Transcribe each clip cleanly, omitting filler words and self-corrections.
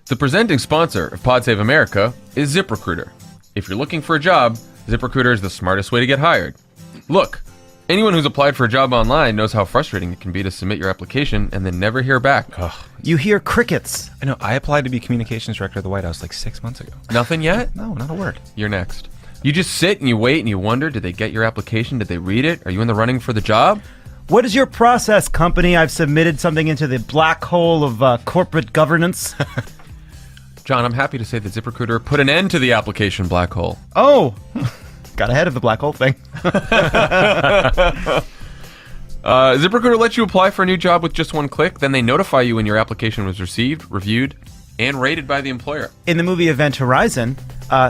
The presenting sponsor of Pod Save America is ZipRecruiter. If you're looking for a job, ZipRecruiter is the smartest way to get hired. Look, anyone who's applied for a job online knows how frustrating it can be to submit your application and then never hear back. Ugh. You hear crickets. I know. I applied to be communications director of the White House like 6 months ago. Nothing yet? No, not a word. You're next. You just sit and you wait and you wonder, did they get your application? Did they read it? Are you in the running for the job? What is your process, company? I've submitted something into the black hole of corporate governance. John, I'm happy to say that ZipRecruiter put an end to the application black hole. Oh, got ahead of the black hole thing. ZipRecruiter lets you apply for a new job with just one click. Then they notify you when your application was received, reviewed, and rated by the employer. In the movie Event Horizon,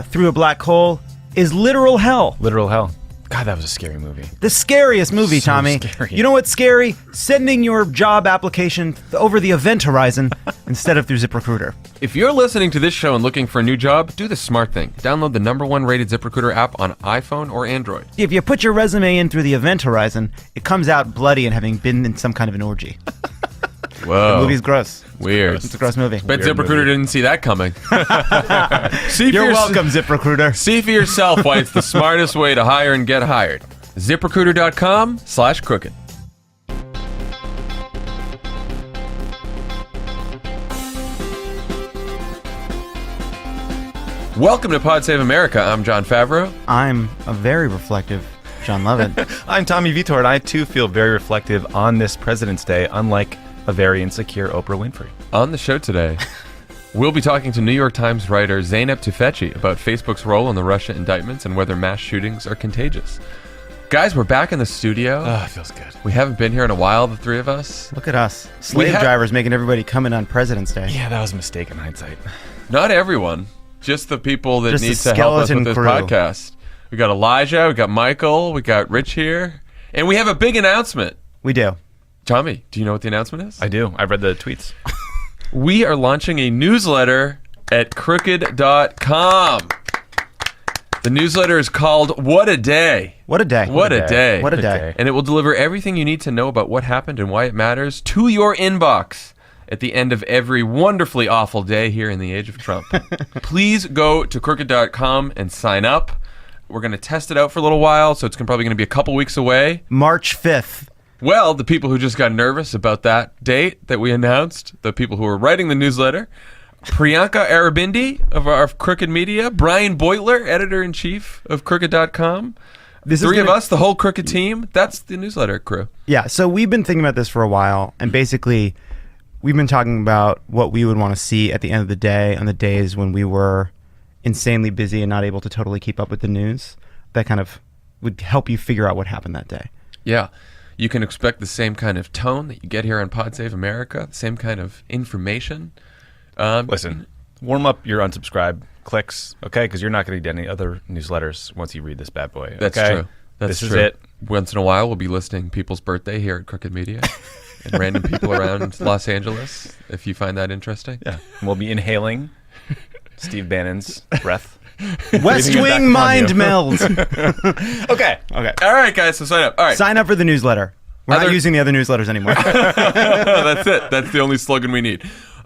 through a black hole is literal hell. Literal hell. God, that was a scary movie. The scariest movie, So Tommy. scary. You know what's scary? Sending your job application over the Event Horizon instead of through ZipRecruiter. If you're listening to this show and looking for a new job, do the smart thing. Download the #1 rated ZipRecruiter app on iPhone or Android. If you put your resume in through the Event Horizon, it comes out bloody and having been in some kind of an orgy. Whoa. The movie's gross. Weird. It's a gross movie. Bet Weird ZipRecruiter movie. didn't see that coming. See You're for welcome, ZipRecruiter. See for yourself why it's the smartest way to hire and get hired. ZipRecruiter.com/crooked. Welcome to Pod Save America. I'm Jon Favreau. I'm a very reflective Jon Lovett. I'm Tommy Vietor, and I too feel very reflective on this President's Day, unlike a very insecure Oprah Winfrey. On the show today, we'll be talking to New York Times writer Zeynep Tufekci about Facebook's role in the Russia indictments and whether mass shootings are contagious. Guys, we're back in the studio. Oh, it feels good. We haven't been here in a while, the three of us. Look at us. Slave drivers making everybody come in on President's Day. Yeah, that was a mistake in hindsight. Not everyone, just the people that Just need the to help us skeleton with this crew. podcast. We got Elijah, we got Michael, we got Rich here, and we have a big announcement. We do. Tommy, do you know what the announcement is? I do. I read the tweets. We are launching a newsletter at crooked.com. The newsletter is called What a Day. What a day. What a day. What a day. And it will deliver everything you need to know about what happened and why it matters to your inbox at the end of every wonderfully awful day here in the age of Trump. Please go to crooked.com and sign up. We're going to test it out for a little while, so it's probably going to be a couple weeks away. March 5th. Well, the people who just got nervous about that date that we announced, the people who were writing the newsletter, Priyanka Arabindi of our Crooked Media, Brian Beutler, editor-in-chief of Crooked.com. Three of us, the whole Crooked team, that's the newsletter crew. Yeah, so we've been thinking about this for a while, and basically we've been talking about what we would want to see at the end of the day on the days when we were insanely busy and not able to totally keep up with the news. That kind of would help you figure out what happened that day. Yeah. You can expect the same kind of tone that you get here on Pod Save America, the same kind of information. Listen, warm up your unsubscribe clicks, okay? Because you're not going to get any other newsletters once you read this bad boy. That's okay? true. This is it. Once in a while, we'll be listing people's birthday here at Crooked Media and random people around Los Angeles, if you find that interesting. Yeah. We'll be inhaling Steve Bannon's breath. West Breathing it back Wing on Mind you. Meld. Okay. All right, guys, so sign up. All right. Sign up for the newsletter. We're not using the other newsletters anymore. That's it. That's the only slogan we need.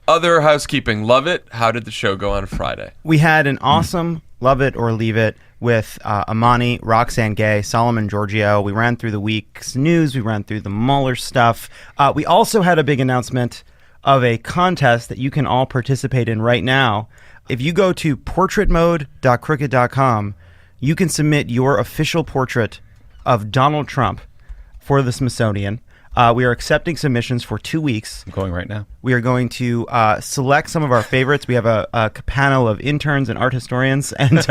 Other housekeeping. Love it. How did the show go on Friday? We had an awesome Love It or Leave It with Amani, Roxanne Gay, Solomon Giorgio. We ran through the week's news. We ran through the Mueller stuff. We also had a big announcement of a contest that you can all participate in right now. If you go to portraitmode.crooked.com, you can submit your official portrait of Donald Trump for the Smithsonian. We are accepting submissions for 2 weeks. I'm going right now. We are going to select some of our favorites. We have a panel of interns and art historians, and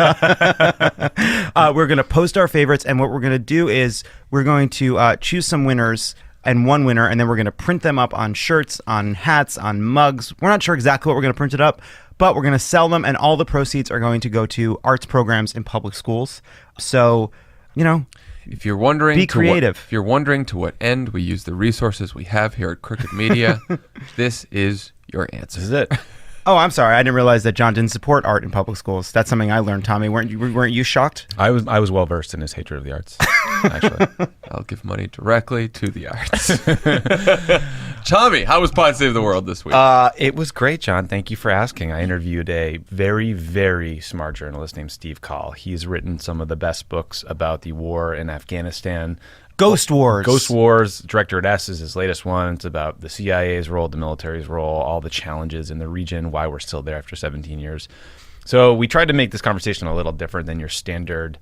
we're going to post our favorites. And what we're going to do is we're going to choose some winners and one winner, and then we're going to print them up on shirts, on hats, on mugs. We're not sure exactly what we're going to print it up, but we're going to sell them, and all the proceeds are going to go to arts programs in public schools. So, you know, If you're wondering, be creative. If you're wondering to what end we use the resources we have here at Crooked Media, this is your answer. This is it. Oh, I'm sorry. I didn't realize that Jon didn't support art in public schools. That's something I learned, Tommy. Weren't you shocked? I was well versed in his hatred of the arts. Actually, I'll give money directly to the arts. Tommy, how was Pod Save the World this week? it was great, Jon. Thank you for asking. I interviewed a very, very smart journalist named Steve Call. He's written some of the best books about the war in Afghanistan. Ghost Wars. Ghost Wars, Director at S is his latest one. It's about the CIA's role, the military's role, all the challenges in the region, why we're still there after 17 years. So we tried to make this conversation a little different than your standard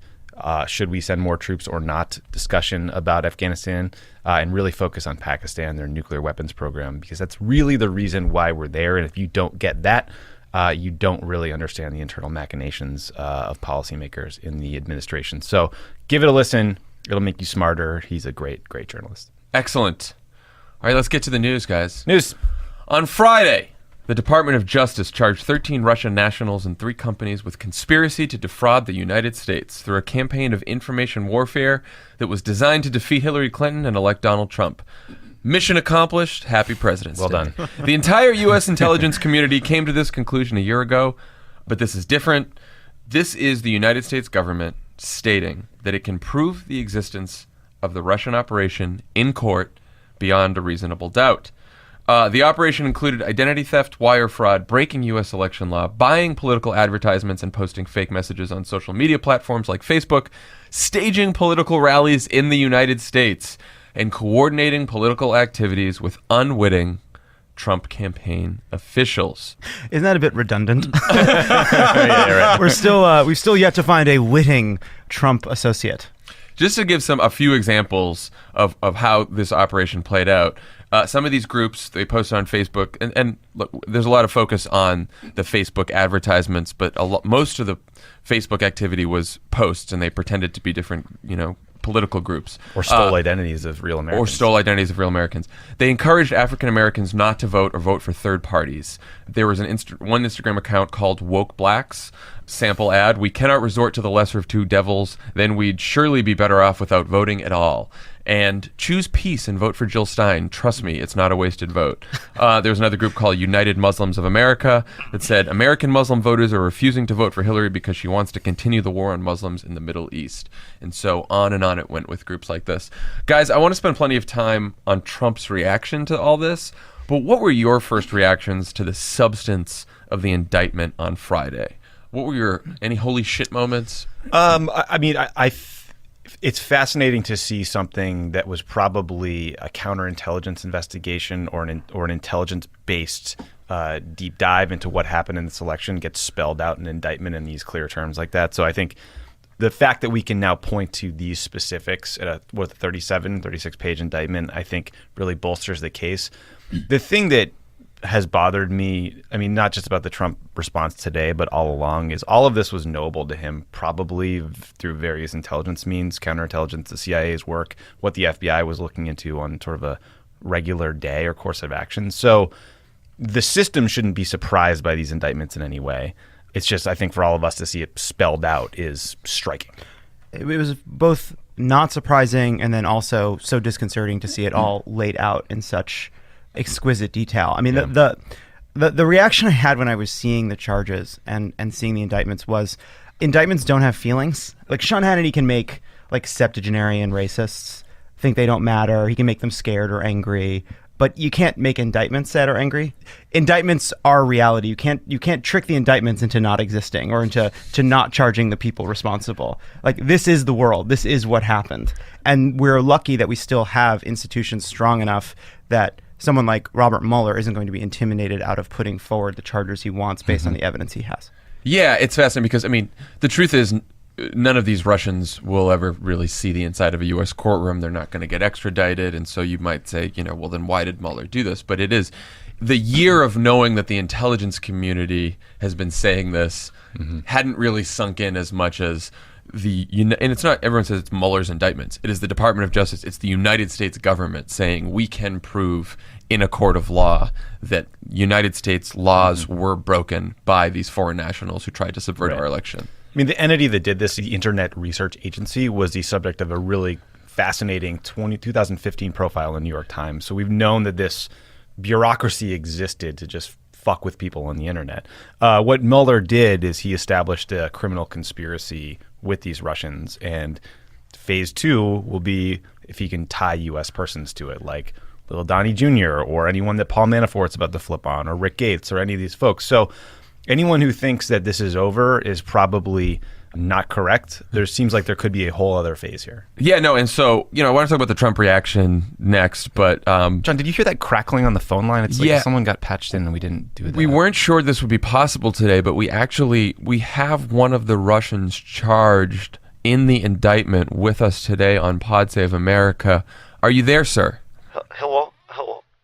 should we send more troops or not discussion about Afghanistan, and really focus on Pakistan, their nuclear weapons program, because that's really the reason why we're there. And if you don't get that, you don't really understand the internal machinations of policymakers in the administration. So give it a listen. It'll make you smarter. He's a great, great journalist. Excellent. All right, let's get to the news, guys. News. On Friday, the Department of Justice charged 13 Russian nationals and 3 companies with conspiracy to defraud the United States through a campaign of information warfare that was designed to defeat Hillary Clinton and elect Donald Trump. Mission accomplished. Happy President's Well Day. done. The entire U.S. intelligence community came to this conclusion a year ago, but this is different. This is the United States government stating that it can prove the existence of the Russian operation in court beyond a reasonable doubt. The operation included identity theft, wire fraud, breaking U.S. election law, buying political advertisements and posting fake messages on social media platforms like Facebook, staging political rallies in the United States, and coordinating political activities with unwitting Trump campaign officials. Isn't that a bit redundant? Yeah, right. We've still yet to find a witting Trump associate. Just to give a few examples of how this operation played out, some of these groups, they posted on Facebook, and look, there's a lot of focus on the Facebook advertisements, but most of the Facebook activity was posts, and they pretended to be different, political groups. Or stole identities of real Americans. They encouraged African Americans not to vote or vote for third parties. There was one Instagram account called Woke Blacks. Sample ad: "We cannot resort to the lesser of two devils, then we'd surely be better off without voting at all. And choose peace and vote for Jill Stein. Trust me, it's not a wasted vote." There was another group called United Muslims of America that said American Muslim voters are refusing to vote for Hillary because she wants to continue the war on Muslims in the Middle East. And so on and on it went with groups like this. Guys, I want to spend plenty of time on Trump's reaction to all this, but what were your first reactions to the substance of the indictment on Friday? What were any holy shit moments? It's fascinating to see something that was probably a counterintelligence investigation or an intelligence-based deep dive into what happened in this election get spelled out in an indictment in these clear terms like that. So I think the fact that we can now point to these specifics at a 36-page indictment, I think really bolsters the case. The thing that has bothered me, not just about the Trump response today, but all along, is all of this was knowable to him, probably through various intelligence means, counterintelligence, the CIA's work, what the FBI was looking into on sort of a regular day or course of action. So the system shouldn't be surprised by these indictments in any way. It's just, I think, for all of us to see it spelled out is striking. It was both not surprising and then also so disconcerting to see it all laid out in such exquisite detail. The reaction I had when I was seeing the charges and seeing the indictments was, indictments don't have feelings. Like, Sean Hannity can make septuagenarian racists think they don't matter. He can make them scared or angry, but you can't make indictments sad or angry. Indictments are reality. You can't trick the indictments into not existing or into not charging the people responsible. Like, this is the world. This is what happened. And we're lucky that we still have institutions strong enough that someone like Robert Mueller isn't going to be intimidated out of putting forward the charges he wants based on the evidence he has. Yeah, it's fascinating because, the truth is none of these Russians will ever really see the inside of a U.S. courtroom. They're not going to get extradited. And so you might say, well, then why did Mueller do this? But it is the year of knowing that the intelligence community has been saying this hadn't really sunk in as much as and it's not, everyone says it's Mueller's indictments. It is the Department of Justice. It's the United States government saying we can prove in a court of law that United States laws were broken by these foreign nationals who tried to subvert our election. The entity that did this, the Internet Research Agency, was the subject of a really fascinating 2015 profile in the New York Times. So we've known that this bureaucracy existed to just fuck with people on the internet. What Mueller did is he established a criminal conspiracy with these Russians, and phase 2 will be if he can tie U.S. persons to it, like Little Donnie Jr. or anyone that Paul Manafort's about to flip on, or Rick Gates or any of these folks. So anyone who thinks that this is over is probably not correct. There seems like there could be a whole other phase here. Yeah, no, and so, I want to talk about the Trump reaction next, but... John, did you hear that crackling on the phone line? It's like someone got patched in and we didn't do that. We weren't sure this would be possible today, but we have one of the Russians charged in the indictment with us today on Pod Save America. Are you there, sir? Hello.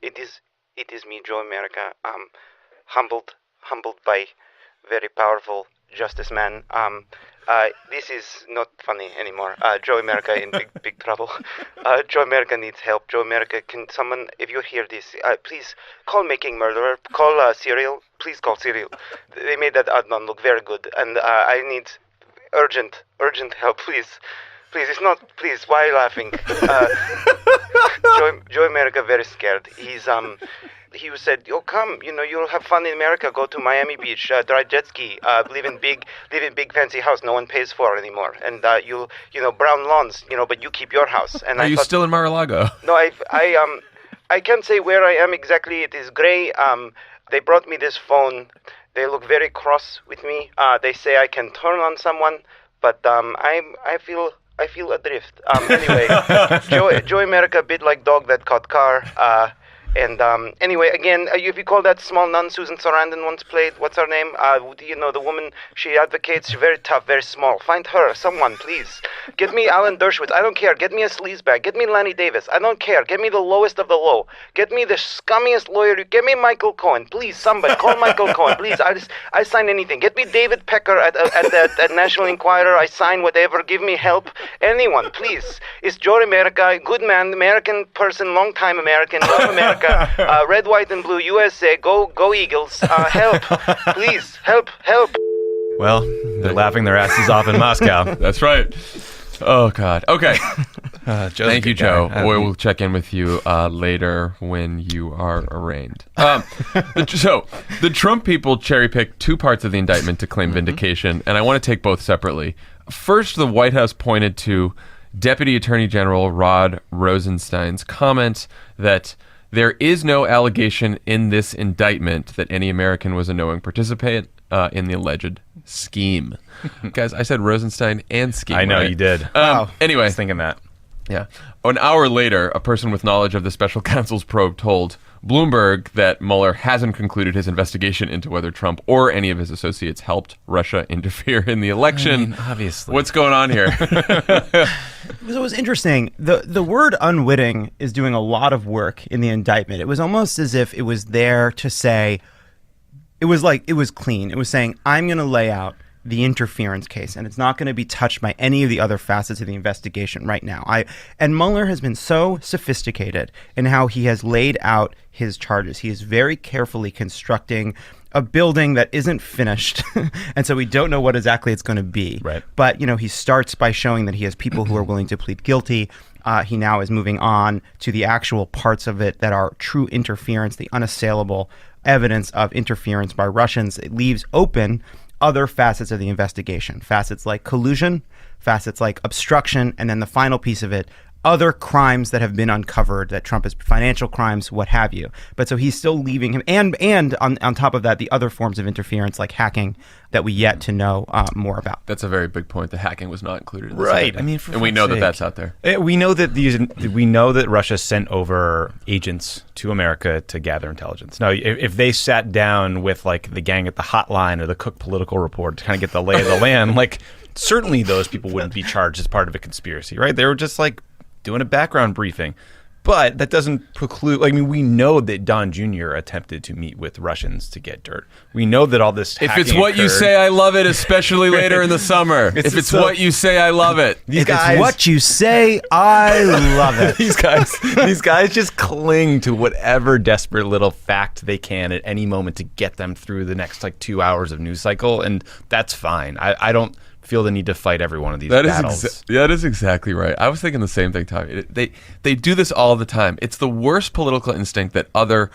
It is me, Joe America. Humbled by very powerful justice man. This is not funny anymore. Joe America in big trouble. Joe America needs help. Joe America, can someone, if you hear this, please call Making Murderer. Call Serial. Please call Serial. They made that Adnan look very good, and I need urgent help, please. Please, it's not. Please, why are you laughing? Joe America very scared. He said, "Oh, come, you'll have fun in America. Go to Miami Beach, drive jet ski, live in big fancy house no one pays for anymore, and you'll, brown lawns, but you keep your house." And Are you still in Mar-a-Lago? No, I can't say where I am exactly. It is gray. They brought me this phone. They look very cross with me. They say I can turn on someone, but I feel adrift. Anyway, Joe America, a bit like dog that caught car. And anyway, again, if you call that small nun Susan Sarandon once played, what's her name? The woman, she advocates, she's very tough, very small. Find her, someone, please. Get me Alan Dershowitz. I don't care. Get me a sleazebag. Get me Lanny Davis. I don't care. Get me the lowest of the low. Get me the scummiest lawyer. Get me Michael Cohen. Please, somebody. Call Michael Cohen. Please, I sign anything. Get me David Pecker at National Enquirer. I sign whatever. Give me help. Anyone, please. It's Joe America, good man, American person, long time American, love America. Red, white, and blue, USA. Go Eagles. Help. Please. Help. Well, they're laughing their asses off in Moscow. That's right. Oh, God. Okay. Thank you, Joe. We'll check in with you later when you are arraigned. So, the Trump people cherry-picked two parts of the indictment to claim vindication, and I want to take both separately. First, the White House pointed to Deputy Attorney General Rod Rosenstein's comment that there is no allegation in this indictment that any American was a knowing participant in the alleged scheme. Guys, I said Rosenstein and scheme. I know, right? you did. Anyway. I was thinking that. Yeah. An hour later, a person with knowledge of the special counsel's probe told Bloomberg that Mueller hasn't concluded his investigation into whether Trump or any of his associates helped Russia interfere in the election. I mean, obviously. What's going on here? So it was interesting. The word unwitting is doing a lot of work in the indictment. It was almost as if it was there to say, it was clean. It was saying, I'm going to lay out the interference case, and it's not going to be touched by any of the other facets of the investigation right now. And Mueller has been so sophisticated in how he has laid out his charges. He is very carefully constructing a building that isn't finished, and so we don't know what exactly it's going to be. Right. But, he starts by showing that he has people who are willing to plead guilty. He now is moving on to the actual parts of it that are true interference, the unassailable evidence of interference by Russians. It leaves open other facets of the investigation, facets like collusion, facets like obstruction, and then the final piece of it, other crimes that have been uncovered, that Trump has, financial crimes, what have you. But so he's still leaving him, and on top of that, the other forms of interference like hacking that we yet to know more about. That's a very big point. The hacking was not included in this Right. indictment. I mean, for and we know fuck's that sake. that's out there. We know that Russia sent over agents to America to gather intelligence. Now, if they sat down with like the gang at the hotline or the Cook Political Report to kind of get the lay of the land, like certainly those people wouldn't be charged as part of a conspiracy, right? They were just like doing a background briefing. But that doesn't preclude, we know that Don Jr. attempted to meet with Russians to get dirt. We know that all this If it's hacking what you occurred. say, I love it, especially later in the summer. If it's what you say, I love it. If it's what you say, I love it. These guys just cling to whatever desperate little fact they can at any moment to get them through the next 2 hours of news cycle, and that's fine. I don't feel the need to fight every one of these battles. That is exactly right. I was thinking the same thing, Tommy. They do this all the time. It's the worst political instinct that other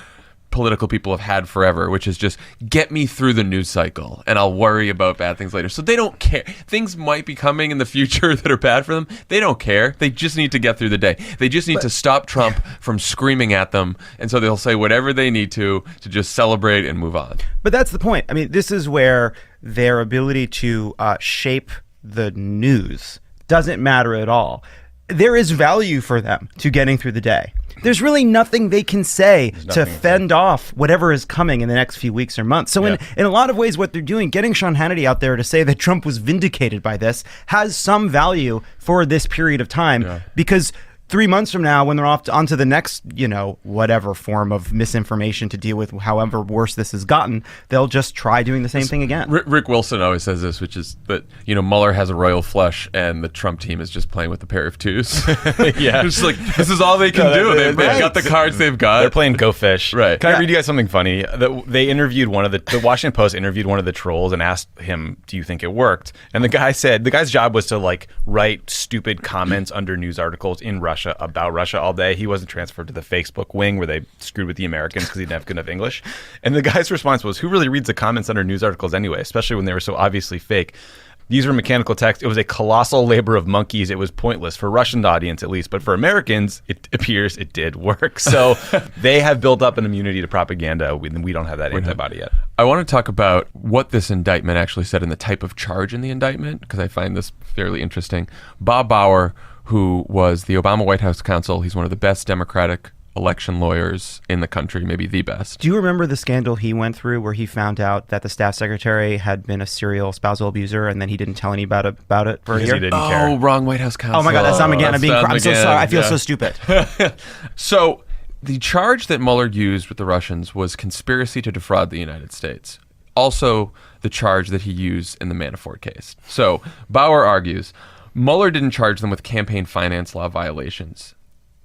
political people have had forever, which is just get me through the news cycle and I'll worry about bad things later. So they don't care. Things might be coming in the future that are bad for them. They don't care. They just need to get through the day. They just need to stop Trump from screaming at them. And so they'll say whatever they need to just celebrate and move on. But that's the point. I mean, this is where their ability to shape the news doesn't matter at all. There is value for them to getting through the day. There's really nothing they can say to fend off whatever is coming in the next few weeks or months. So in a lot of ways, what they're doing, getting Sean Hannity out there to say that Trump was vindicated by this, has some value for this period of time because 3 months from now, when they're off onto the next, whatever form of misinformation to deal with, however worse this has gotten, they'll just try doing the same thing again. Rick Wilson always says this, which is that, Mueller has a royal flush and the Trump team is just playing with a pair of twos. It's like, this is all they can do. They've got the cards they've got. They're playing Go Fish. Right. Can I read you guys something funny? They interviewed the Washington Post interviewed one of the trolls and asked him, do you think it worked? And the guy said, the guy's job was to write stupid comments under news articles in Russia about Russia all day. He wasn't transferred to the Facebook wing where they screwed with the Americans because he didn't have good enough English. And the guy's response was, who really reads the comments under news articles anyway, especially when they were so obviously fake? These were mechanical text. It was a colossal labor of monkeys. It was pointless for Russian audience, at least. But for Americans, it appears it did work. So they have built up an immunity to propaganda. We don't have that antibody yet. I want to talk about what this indictment actually said and the type of charge in the indictment, because I find this fairly interesting. Bob Bauer, who was the Obama White House counsel, he's one of the best Democratic election lawyers in the country, maybe the best. Do you remember the scandal he went through where he found out that the staff secretary had been a serial spousal abuser and then he didn't tell anybody about it for a year? He didn't care. Oh, wrong White House counsel. Oh my God, that's Sam again. I'm so sorry. I feel so stupid. So the charge that Mueller used with the Russians was conspiracy to defraud the United States. Also, the charge that he used in the Manafort case. So Bauer argues Mueller didn't charge them with campaign finance law violations,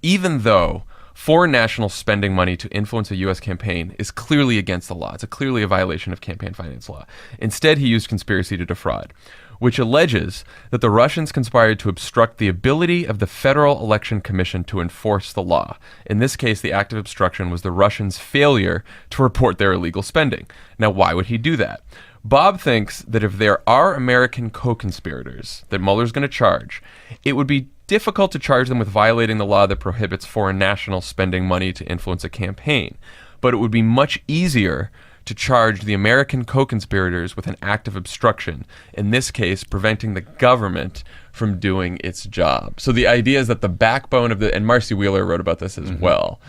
even though foreign nationals spending money to influence a U.S. campaign is clearly against the law. It's clearly a violation of campaign finance law. Instead, he used conspiracy to defraud, which alleges that the Russians conspired to obstruct the ability of the Federal Election Commission to enforce the law. In this case, the act of obstruction was the Russians' failure to report their illegal spending. Now, why would he do that? Bob thinks that if there are American co-conspirators that Mueller's going to charge, it would be difficult to charge them with violating the law that prohibits foreign nationals spending money to influence a campaign. But it would be much easier to charge the American co-conspirators with an act of obstruction, in this case, preventing the government from doing its job. So the idea is that the backbone of and Marcy Wheeler wrote about this as well.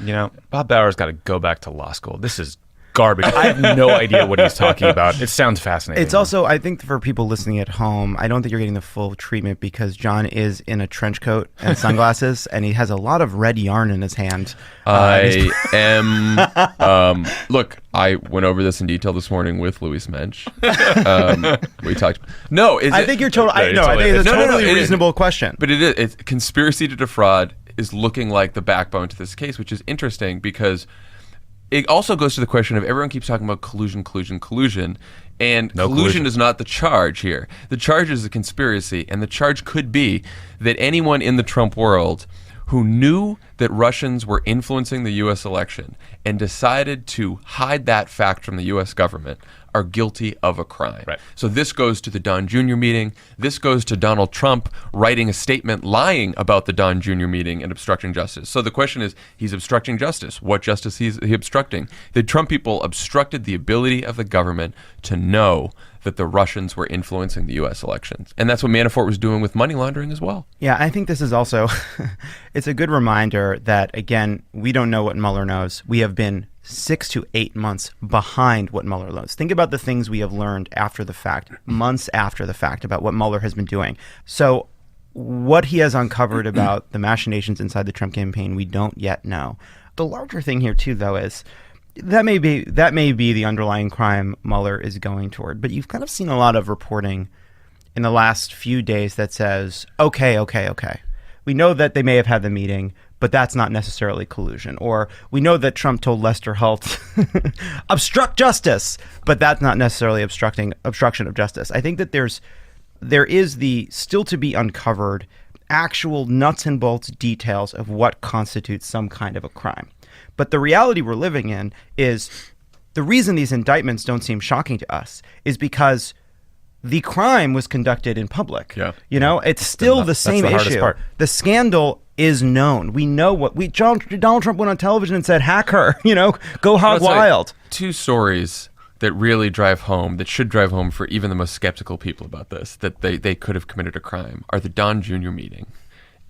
Bob Bauer's got to go back to law school. This is garbage. I have no idea what he's talking about. It sounds fascinating. It's also, I think for people listening at home, I don't think you're getting the full treatment because John is in a trench coat and sunglasses, and he has a lot of red yarn in his hand. I am. Look, I went over this in detail this morning with Louis Mensch. We talked. No, I think you're total. I think it's a totally reasonable question. But it is. It's conspiracy to defraud is looking like the backbone to this case, which is interesting because it also goes to the question of everyone keeps talking about collusion, and collusion is not the charge here. The charge is a conspiracy, and the charge could be that anyone in the Trump world who knew that Russians were influencing the U.S. election and decided to hide that fact from the U.S. government are guilty of a crime. Right. So this goes to the Don Jr. meeting. This goes to Donald Trump writing a statement lying about the Don Jr. meeting and obstructing justice. So the question is, he's obstructing justice. What justice is he obstructing? The Trump people obstructed the ability of the government to know that the Russians were influencing the U.S. elections. And that's what Manafort was doing with money laundering as well. Yeah, I think this is also, it's a good reminder that, again, we don't know what Mueller knows. We have been 6 to 8 months behind what Mueller knows. Think about the things we have learned after the fact, months after the fact, about what Mueller has been doing. So what he has uncovered about the machinations inside the Trump campaign, we don't yet know. The larger thing here, too, though, is that may be the underlying crime Mueller is going toward. But you've kind of seen a lot of reporting in the last few days that says, okay. We know that they may have had the meeting, but that's not necessarily collusion. Or we know that Trump told Lester Holt, obstruct justice, but that's not necessarily obstruction of justice. I think that there is the still to be uncovered actual nuts and bolts details of what constitutes some kind of a crime. But the reality we're living in is the reason these indictments don't seem shocking to us is because the crime was conducted in public. Yeah. You know, it's still the same that's the hardest issue. part. The scandal is known. We know Donald Trump went on television and said, hack her, go hog wild. Two stories that really drive home, that should drive home for even the most skeptical people about this, that they could have committed a crime, are the Don Jr. meeting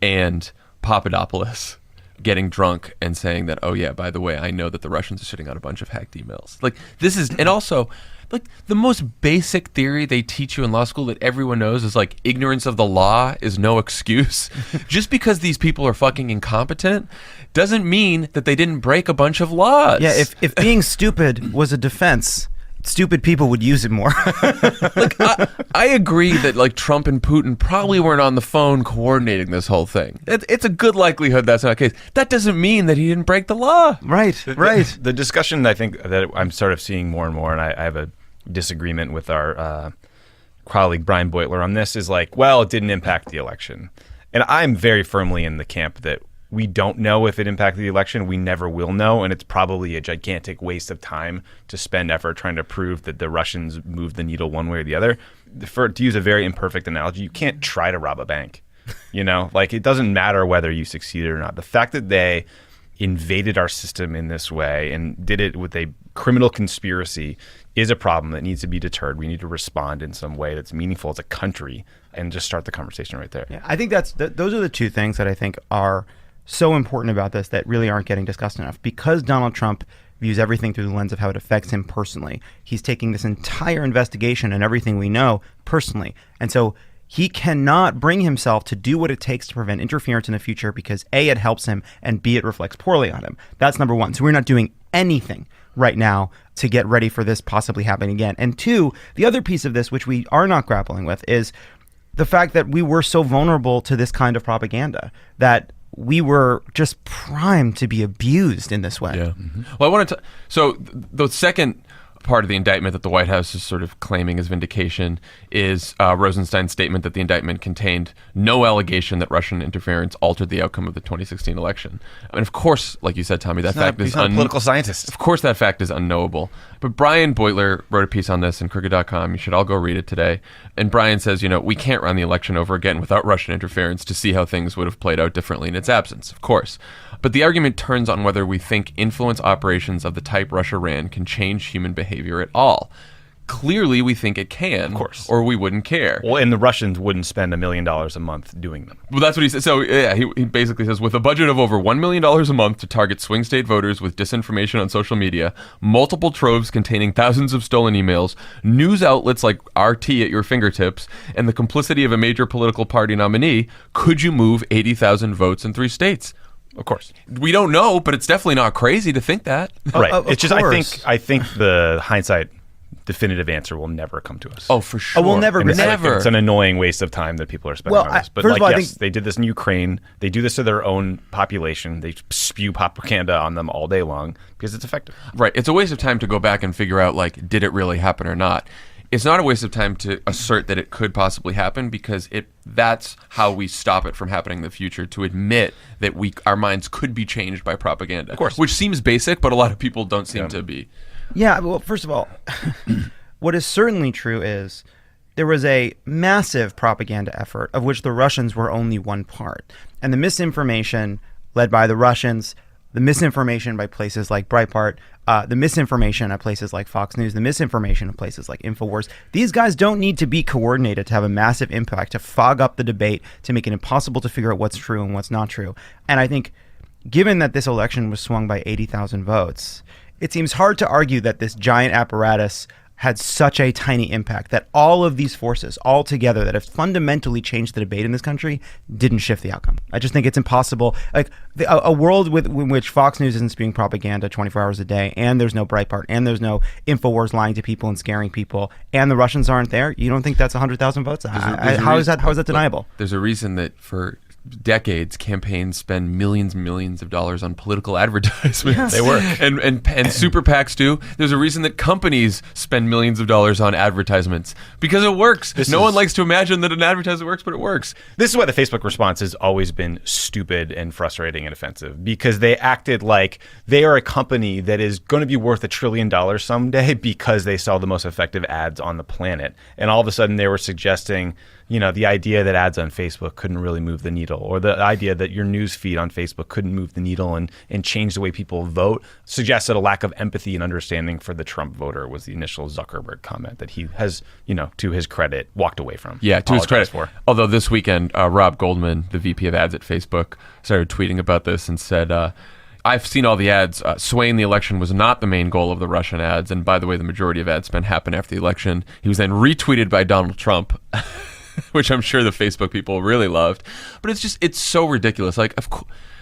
and Papadopoulos getting drunk and saying that, oh yeah, by the way, I know that the Russians are sitting on a bunch of hacked emails. Like, this is, and also, like, the most basic theory they teach you in law school that everyone knows is, like, ignorance of the law is no excuse. Just because these people are fucking incompetent doesn't mean that they didn't break a bunch of laws. Yeah, if being stupid was a defense, stupid people would use it more. Like, I agree that, like, Trump and Putin probably weren't on the phone coordinating this whole thing. It's a good likelihood that's not the case. That doesn't mean that he didn't break the law. Right. The discussion, I think, that I'm sort of seeing more and more, and I have a disagreement with our colleague Brian Beutler on this, is like, well, it didn't impact the election. And I'm very firmly in the camp that we don't know if it impacted the election. We never will know, and it's probably a gigantic waste of time to spend effort trying to prove that the Russians moved the needle one way or the other. To use a very imperfect analogy, you can't try to rob a bank. Like, it doesn't matter whether you succeeded or not. The fact that they invaded our system in this way and did it with a criminal conspiracy is a problem that needs to be deterred. We need to respond in some way that's meaningful as a country and just start the conversation right there. Yeah, I think those are the two things that I think are so important about this that really aren't getting discussed enough. Because Donald Trump views everything through the lens of how it affects him personally, he's taking this entire investigation and everything we know personally. And so he cannot bring himself to do what it takes to prevent interference in the future because A, it helps him, and B, it reflects poorly on him. That's number one. So we're not doing anything right now to get ready for this possibly happening again. And two, the other piece of this, which we are not grappling with, is the fact that we were so vulnerable to this kind of propaganda, that we were just primed to be abused in this way. Yeah. Mm-hmm. Well, I wanted to. So the second part of the indictment that the White House is sort of claiming as vindication is Rosenstein's statement that the indictment contained no allegation that Russian interference altered the outcome of the 2016 election. And of course, like you said, Tommy, that fact is he's not a political scientist. Of course, that fact is unknowable. But Brian Beutler wrote a piece on this in Crooked.com. You should all go read it today. And Brian says, we can't run the election over again without Russian interference to see how things would have played out differently in its absence, of course. But the argument turns on whether we think influence operations of the type Russia ran can change human behavior at all. Clearly, we think it can, of course, or we wouldn't care. Well, and the Russians wouldn't spend $1 million a month doing them. Well, that's what he said. So, yeah, he basically says, with a budget of over $1 million a month to target swing state voters with disinformation on social media, multiple troves containing thousands of stolen emails, news outlets like RT at your fingertips, and the complicity of a major political party nominee, could you move 80,000 votes in 3 states? Of course. We don't know, but it's definitely not crazy to think that. Right. Of it's just, course. I think the hindsight definitive answer will never come to us. Oh, for sure. we'll never And be. it's Never. It's an annoying waste of time that people are spending Well, on this. But first of all, I yes, think- they did this in Ukraine. They do this to their own population. They spew propaganda on them all day long because it's effective. Right. It's a waste of time to go back and figure out, like, did it really happen or not? It's not a waste of time to assert that it could possibly happen because that's how we stop it from happening in the future, to admit that our minds could be changed by propaganda. Of course. Which seems basic, but a lot of people don't seem to be. Yeah, well, first of all, what is certainly true is there was a massive propaganda effort of which the Russians were only one part. And the misinformation led by the Russians, the misinformation by places like Breitbart, the misinformation at places like Fox News, the misinformation at places like InfoWars. These guys don't need to be coordinated to have a massive impact, to fog up the debate, to make it impossible to figure out what's true and what's not true. And I think given that this election was swung by 80,000 votes, it seems hard to argue that this giant apparatus had such a tiny impact, that all of these forces all together that have fundamentally changed the debate in this country didn't shift the outcome. I just think it's impossible. Like a world in which Fox News isn't spewing propaganda 24 hours a day, and there's no Breitbart, and there's no InfoWars lying to people and scaring people, and the Russians aren't there. You don't think that's 100,000 votes? How is that deniable? There's a reason that for decades, campaigns spend millions and millions of dollars on political advertisements. Yes. They work. And super PACs do. There's a reason that companies spend millions of dollars on advertisements because it works. No one likes to imagine that an advertisement works, but it works. This is why the Facebook response has always been stupid and frustrating and offensive, because they acted like they are a company that is going to be worth $1 trillion someday because they sell the most effective ads on the planet. And all of a sudden they were suggesting, the idea that ads on Facebook couldn't really move the needle, or the idea that your news feed on Facebook couldn't move the needle and change the way people vote, suggested a lack of empathy and understanding for the Trump voter, was the initial Zuckerberg comment that he has, to his credit, walked away from. Yeah, to his credit. Although this weekend, Rob Goldman, the VP of ads at Facebook, started tweeting about this and said, I've seen all the ads. Swaying the election was not the main goal of the Russian ads. And by the way, the majority of ad spend happened after the election. He was then retweeted by Donald Trump, which I'm sure the Facebook people really loved. But it's so ridiculous. Like,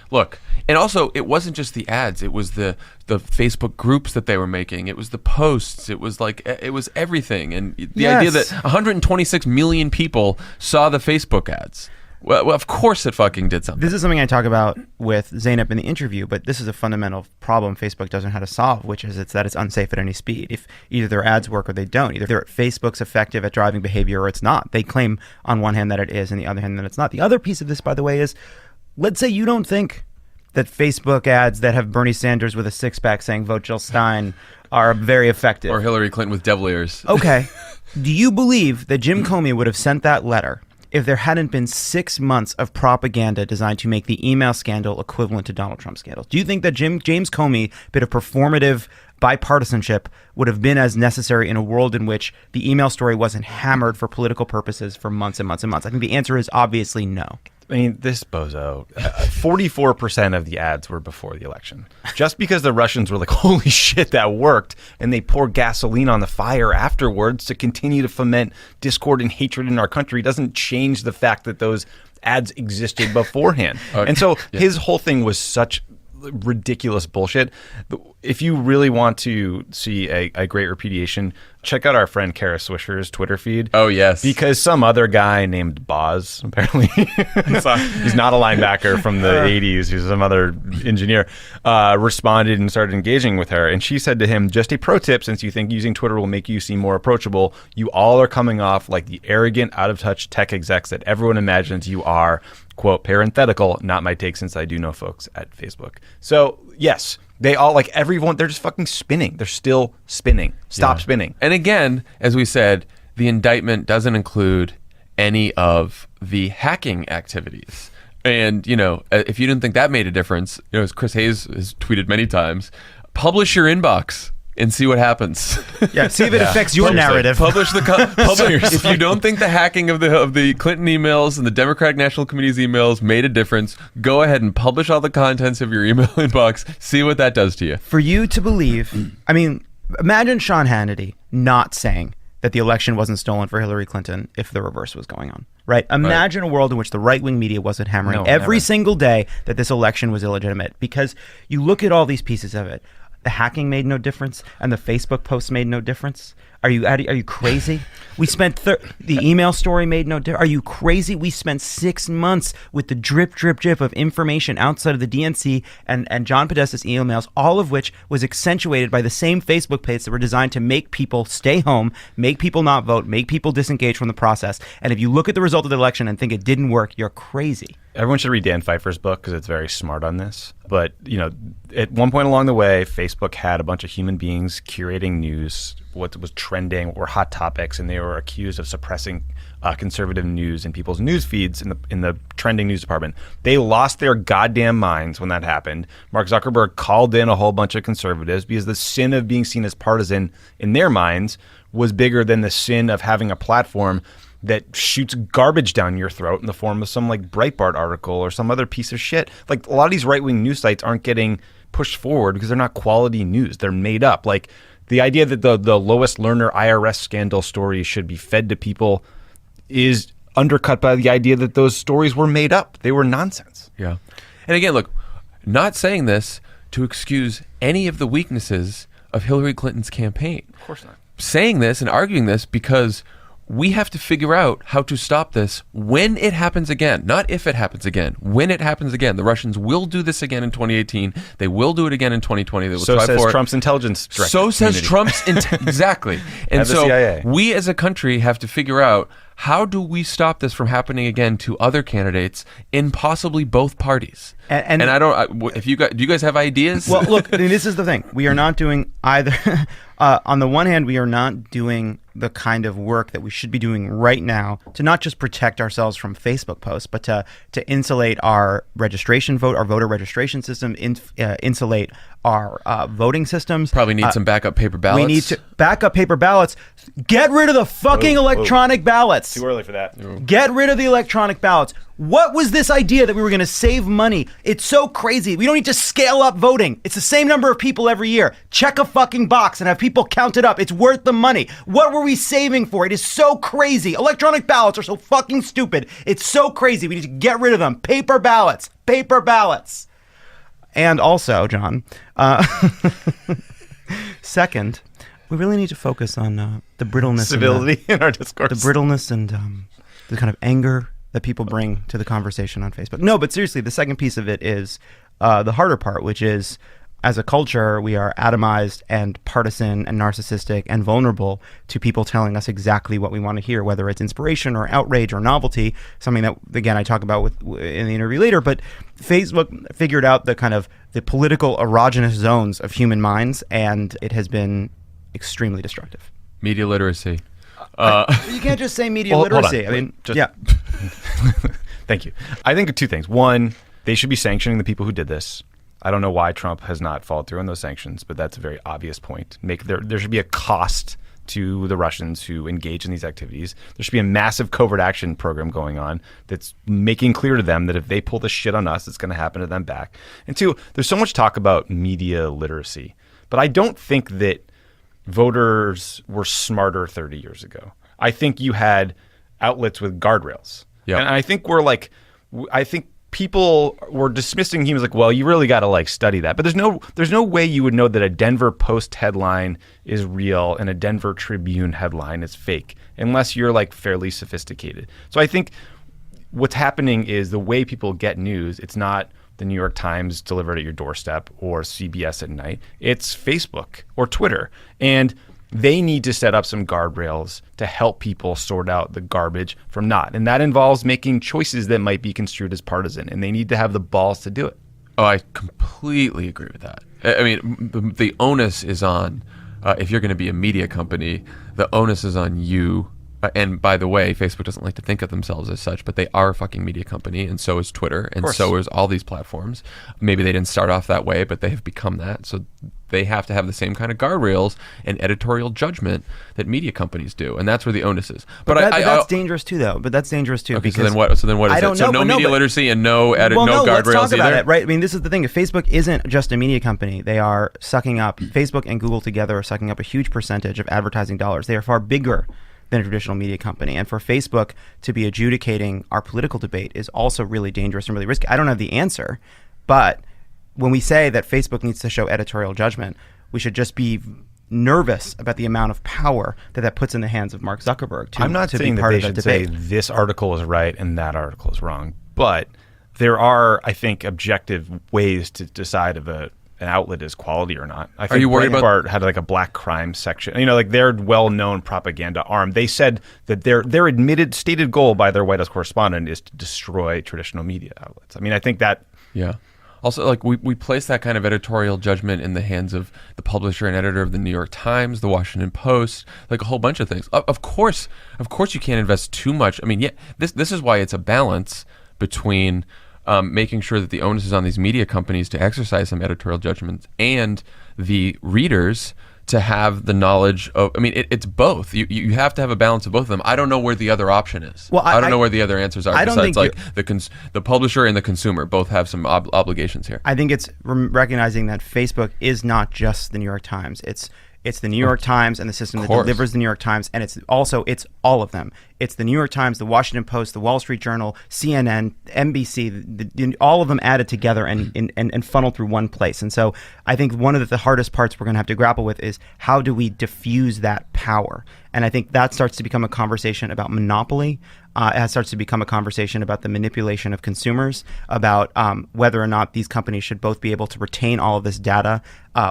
look, and also it wasn't just the ads. It was the Facebook groups that they were making. It was the posts. It was everything. And the idea that 126 million people saw the Facebook ads. Well, of course it fucking did something. This is something I talk about with Zeynep in the interview, but this is a fundamental problem Facebook doesn't know how to solve, which is that it's unsafe at any speed. If either their ads work or they don't. Either Facebook's effective at driving behavior or it's not. They claim on one hand that it is and the other hand that it's not. The other piece of this, by the way, is let's say you don't think that Facebook ads that have Bernie Sanders with a six-pack saying vote Jill Stein are very effective. Or Hillary Clinton with devil ears. Okay. Do you believe that Jim Comey would have sent that letter if there hadn't been 6 months of propaganda designed to make the email scandal equivalent to Donald Trump's scandal? Do you think that James Comey, bit of performative bipartisanship, would have been as necessary in a world in which the email story wasn't hammered for political purposes for months and months and months? I think the answer is obviously no. I mean, this bozo, 44% of the ads were before the election. Just because the Russians were like, holy shit, that worked, and they pour gasoline on the fire afterwards to continue to foment discord and hatred in our country doesn't change the fact that those ads existed beforehand. And so his whole thing was such ridiculous bullshit. If you really want to see a great repudiation, check out our friend Kara Swisher's Twitter feed. Oh, yes. Because some other guy named Boz, apparently, he's not a linebacker from the 80s, he's some other engineer, responded and started engaging with her. And she said to him, just a pro tip, since you think using Twitter will make you seem more approachable, you all are coming off like the arrogant, out-of-touch tech execs that everyone imagines you are. Quote, parenthetical, not my take since I do know folks at Facebook. So, yes, they all, like everyone, they're just fucking spinning. They're still spinning. Stop spinning. And again, as we said, the indictment doesn't include any of the hacking activities. And, if you didn't think that made a difference, as Chris Hayes has tweeted many times, publish your inbox and see what happens. Yeah, see if it affects your narrative. Publish if you don't think the hacking of the Clinton emails and the Democratic National Committee's emails made a difference, go ahead and publish all the contents of your email inbox. See what that does to you. For you to believe, I mean, imagine Sean Hannity not saying that the election wasn't stolen for Hillary Clinton if the reverse was going on. Right? Imagine a world in which the right-wing media wasn't hammering every single day that this election was illegitimate, because you look at all these pieces of it. The hacking made no difference, and the Facebook posts made no difference. Are you crazy? We spent the email story made no difference. Are you crazy? We spent 6 months with the drip of information outside of the DNC and John Podesta's emails, all of which was accentuated by the same Facebook pages that were designed to make people stay home, make people not vote, make people disengage from the process. And if you look at the result of the election and think it didn't work, you're crazy. Everyone should read Dan Pfeiffer's book because it's very smart on this. But, at one point along the way, Facebook had a bunch of human beings curating news, what was trending, what were hot topics, and they were accused of suppressing conservative news in people's news feeds in the trending news department. They lost their goddamn minds when that happened. Mark Zuckerberg called in a whole bunch of conservatives because the sin of being seen as partisan in their minds was bigger than the sin of having a platform that shoots garbage down your throat in the form of some like Breitbart article or some other piece of shit. Like a lot of these right-wing news sites aren't getting pushed forward because they're not quality news. They're made up. Like the idea that the Lois Lerner IRS scandal story should be fed to people is undercut by the idea that those stories were made up. They were nonsense. Yeah. And again, look, not saying this to excuse any of the weaknesses of Hillary Clinton's campaign. Of course not. Saying this and arguing this because we have to figure out how to stop this when it happens again. Not if it happens again. When it happens again. The Russians will do this again in 2018. They will do it again in 2020. They will So try says for it. Trump's intelligence director. So says community. Trump's exactly. And And the so CIA. we as a country have to figure out, how do we stop this from happening again to other candidates in possibly both parties? And I don't. If you guys, do you guys have ideas? Well, look, I mean, this is the thing. We are not doing either. On the one hand, we are not doing the kind of work that we should be doing right now to not just protect ourselves from Facebook posts, but to insulate our voter registration system, insulate our voting systems. Probably need some backup paper ballots. We need to back up paper ballots. Get rid of the fucking electronic ballots. Too early for that. Get rid of the electronic ballots. What was this idea that we were going to save money? It's so crazy. We don't need to scale up voting. It's the same number of people every year. Check a fucking box and have people count it up. It's worth the money. What were we saving for? It is so crazy. Electronic ballots are so fucking stupid. It's so crazy. We need to get rid of them. Paper ballots. Paper ballots. And also, John, second, we really need to focus on the brittleness. Civility in our discourse. The brittleness and the kind of anger that people bring to the conversation on Facebook. No, but seriously, the second piece of it is the harder part, which is, as a culture, we are atomized and partisan and narcissistic and vulnerable to people telling us exactly what we want to hear, whether it's inspiration or outrage or novelty, something that, again, I talk about in the interview later. But Facebook figured out the kind of the political erogenous zones of human minds, and it has been extremely destructive. Media literacy. You can't just say media Well, hold literacy. on. I mean, Just- yeah. Thank you. I think of two things. One, they should be sanctioning the people who did this. I don't know why Trump has not followed through on those sanctions, but that's a very obvious point. There should be a cost to the Russians who engage in these activities. There should be a massive covert action program going on that's making clear to them that if they pull this shit on us, it's going to happen to them back. And two, there's so much talk about media literacy, but I don't think that voters were smarter 30 years ago. I think you had outlets with guardrails. Yeah. And I think I think people were dismissing him as like, well, you really got to like study that. But there's no way you would know that a Denver Post headline is real and a Denver Tribune headline is fake unless you're like fairly sophisticated. So I think what's happening is the way people get news, it's not the New York Times delivered at your doorstep or CBS at night. It's Facebook or Twitter. And they need to set up some guardrails to help people sort out the garbage from not. And that involves making choices that might be construed as partisan. And they need to have the balls to do it. Oh, I completely agree with that. I mean, the onus is on, if you're going to be a media company, the onus is on you. And by the way, Facebook doesn't like to think of themselves as such, but they are a fucking media company, and so is Twitter, and so is all these platforms. Maybe they didn't start off that way, but they have become that. So they have to have the same kind of guardrails and editorial judgment that media companies do, and that's where the onus is. But that's dangerous too, though. But that's dangerous too. Okay, because so then what? So then what is I it? don't So know, no media literacy and no let's guardrails talk about either. it, right? I mean, this is the thing. If Facebook isn't just a media company, they are sucking up. Facebook and Google together are sucking up a huge percentage of advertising dollars. They are far bigger than a traditional media company. And for Facebook to be adjudicating our political debate is also really dangerous and really risky. I don't have the answer, but when we say that Facebook needs to show editorial judgment, we should just be nervous about the amount of power that puts in the hands of Mark Zuckerberg to, I'm not to saying be that part they of that should say debate. this article is right and that article is wrong. But there are, I think, objective ways to decide if an outlet is quality or not. I think you worried about- Breitbart had like a black crime section. You know, like their well-known propaganda arm. They said that their stated goal by their White House correspondent is to destroy traditional media outlets. I mean, I think that. Yeah. Also, like we place that kind of editorial judgment in the hands of the publisher and editor of the New York Times, the Washington Post, like a whole bunch of things. Of course, you can't invest too much. I mean, yeah, this is why it's a balance between making sure that the onus is on these media companies to exercise some editorial judgments and the readers to have the knowledge of. I mean, it's both. You have to have a balance of both of them. I don't know where the other option is. Well, I don't know where the other answers are. I don't besides, think like the publisher and the consumer both have some obligations here. I think it's recognizing that Facebook is not just the New York Times. It's It's the New York Times and the system that delivers the New York Times, and it's all of them. It's the New York Times, the Washington Post, the Wall Street Journal, CNN, NBC, all of them added together and funneled through one place. And so I think one of the hardest parts we're going to have to grapple with is how do we diffuse that power? And I think that starts to become a conversation about monopoly. It starts to become a conversation about the manipulation of consumers, about whether or not these companies should both be able to retain all of this data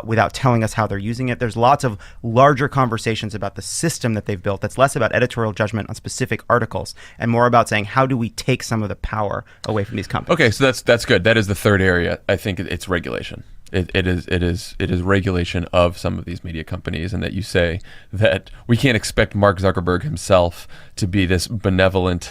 without telling us how they're using it. There's lots of larger conversations about the system that they've built that's less about editorial judgment on specific articles and more about saying, how do we take some of the power away from these companies? Okay, so that's good. That is the third area. I think it's regulation. It is regulation of some of these media companies, and that you say that we can't expect Mark Zuckerberg himself to be this benevolent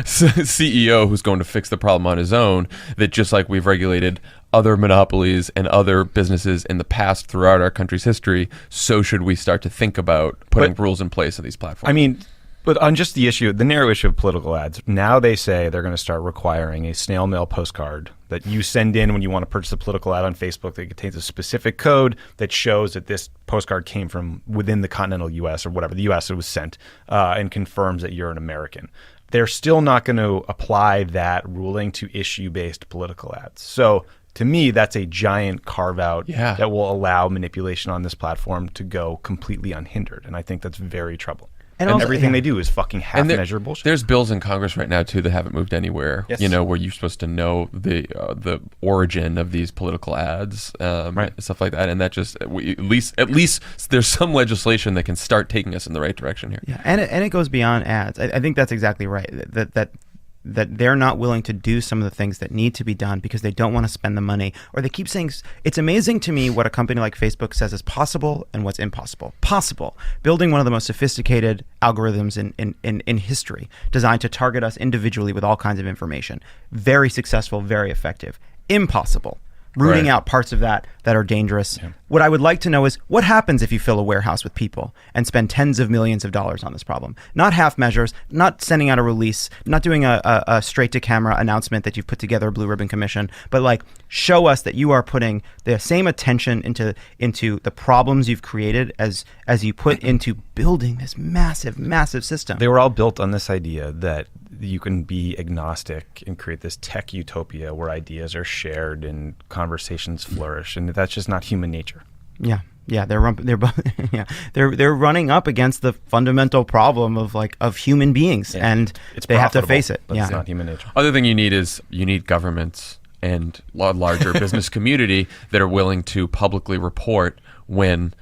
CEO who's going to fix the problem on his own, that just like we've regulated other monopolies and other businesses in the past throughout our country's history, so should we start to think about putting rules in place of these platforms. I mean, but on just the narrow issue of political ads, now they say they're going to start requiring a snail mail postcard that you send in when you want to purchase a political ad on Facebook that contains a specific code that shows that this postcard came from within the continental U.S. or whatever, the U.S. it was sent, and confirms that you're an American. They're still not going to apply that ruling to issue-based political ads. So to me, that's a giant carve-out that will allow manipulation on this platform to go completely unhindered. And I think that's very troubling. And also, everything they do is fucking half-measure bullshit. There's bills in Congress right now too that haven't moved anywhere. Yes. Where you're supposed to know the origin of these political ads, stuff like that. And that just at least there's some legislation that can start taking us in the right direction here. Yeah, and it goes beyond ads. I think that's exactly right. That they're not willing to do some of the things that need to be done because they don't want to spend the money, or they keep saying, it's amazing to me what a company like Facebook says is possible and what's impossible. Possible, building one of the most sophisticated algorithms in history, designed to target us individually with all kinds of information. Very successful, very effective. Impossible, rooting out parts of that are dangerous. Yeah. What I would like to know is what happens if you fill a warehouse with people and spend tens of millions of dollars on this problem? Not half measures, not sending out a release, not doing a straight to camera announcement that you've put together a blue ribbon commission, but like show us that you are putting the same attention into the problems you've created as you put into building this massive, massive system. They were all built on this idea that you can be agnostic and create this tech utopia where ideas are shared and conversations flourish, and that's just not human nature. Yeah, they're running up against the fundamental problem of human beings, and they have to face it. But it's not human nature. Other thing you need governments and a larger business community that are willing to publicly report when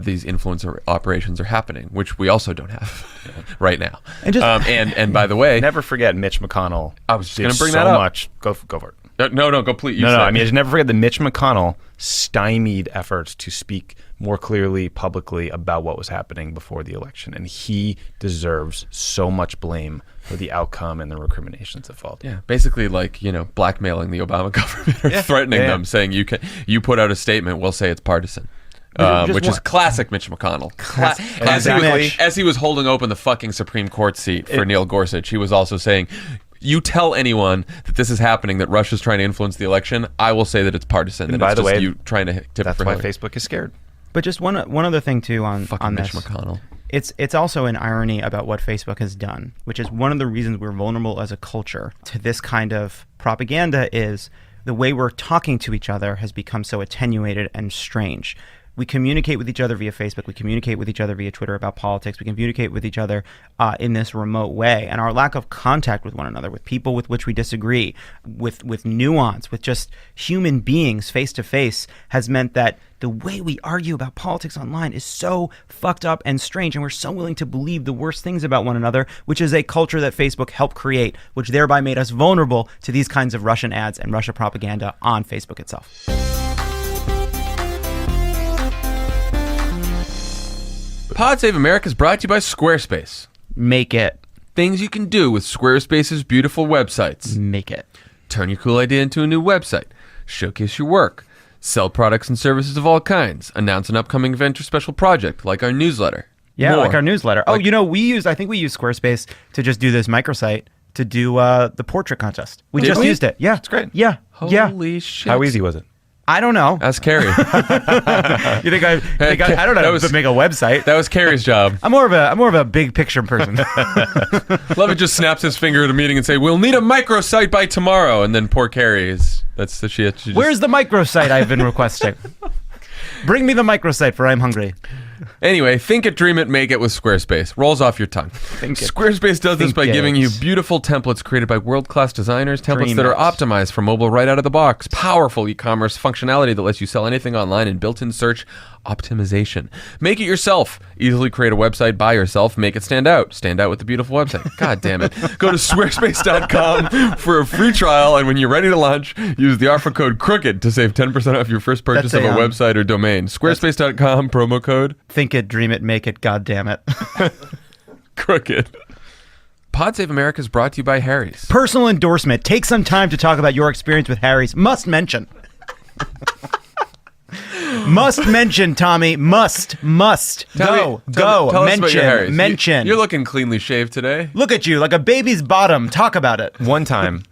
these influencer operations are happening, which we also don't have right now. And by the way, never forget Mitch McConnell. I was just going to bring that up. Much. Go for it. No, go please. I mean, never forget that Mitch McConnell stymied efforts to speak more clearly publicly about what was happening before the election, and he deserves so much blame for the outcome and the recriminations that followed. Yeah, basically blackmailing the Obama government or threatening them, saying you put out a statement, we'll say it's partisan. Which is classic Mitch McConnell. As he was holding open the fucking Supreme Court seat for Neil Gorsuch, he was also saying, you tell anyone that this is happening, that Russia's trying to influence the election, I will say that it's partisan. And by the way, you trying to tip that's for why Hillary. Facebook is scared. But just one other thing too on Mitch this. McConnell. It's also an irony about what Facebook has done, which is one of the reasons we're vulnerable as a culture to this kind of propaganda is the way we're talking to each other has become so attenuated and strange. We communicate with each other via Facebook. We communicate with each other via Twitter about politics. We communicate with each other in this remote way. And our lack of contact with one another, with people with which we disagree, with nuance, with just human beings face to face, has meant that the way we argue about politics online is so fucked up and strange. And we're so willing to believe the worst things about one another, which is a culture that Facebook helped create, which thereby made us vulnerable to these kinds of Russian ads and Russia propaganda on Facebook itself. Pod Save America is brought to you by Squarespace. Make it. Things you can do with Squarespace's beautiful websites. Make it. Turn your cool idea into a new website. Showcase your work. Sell products and services of all kinds. Announce an upcoming event or special project, like our newsletter. Yeah, More. like our newsletter. I think we use Squarespace to just do this microsite to do the portrait contest. We just used it. Yeah. It's great. Yeah. Holy shit. How easy was it? I don't know. Ask Carrie. You think I don't know how to make a website. That was Carrie's job. I'm more of a big picture person. Lovett just snaps his finger at a meeting and say, "We'll need a microsite by tomorrow." And then poor Carrie that's the shit. Where's the microsite I've been requesting? Bring me the microsite, for I'm hungry. Anyway, think it, dream it, make it with Squarespace. Rolls off your tongue. Squarespace does this by giving you beautiful templates created by world-class designers, templates that are optimized for mobile right out of the box, powerful e-commerce functionality that lets you sell anything online, and built-in search optimization. Make it yourself. Easily create a website by yourself. Make it stand out. Stand out with the beautiful website. God damn it. Go to squarespace.com for a free trial, and when you're ready to launch, use the offer code CROOKED to save 10% off your first purchase of a website or domain. Squarespace.com, promo code Think it, dream it, make it, god damn it. CROOKED. Pod Save America is brought to you by Harry's. Personal endorsement. Take some time to talk about your experience with Harry's. Must mention. Must mention, Tommy. Must. Go. Tell us about your Harry's. Mention. You're looking cleanly shaved today. Look at you, like a baby's bottom. Talk about it. One time,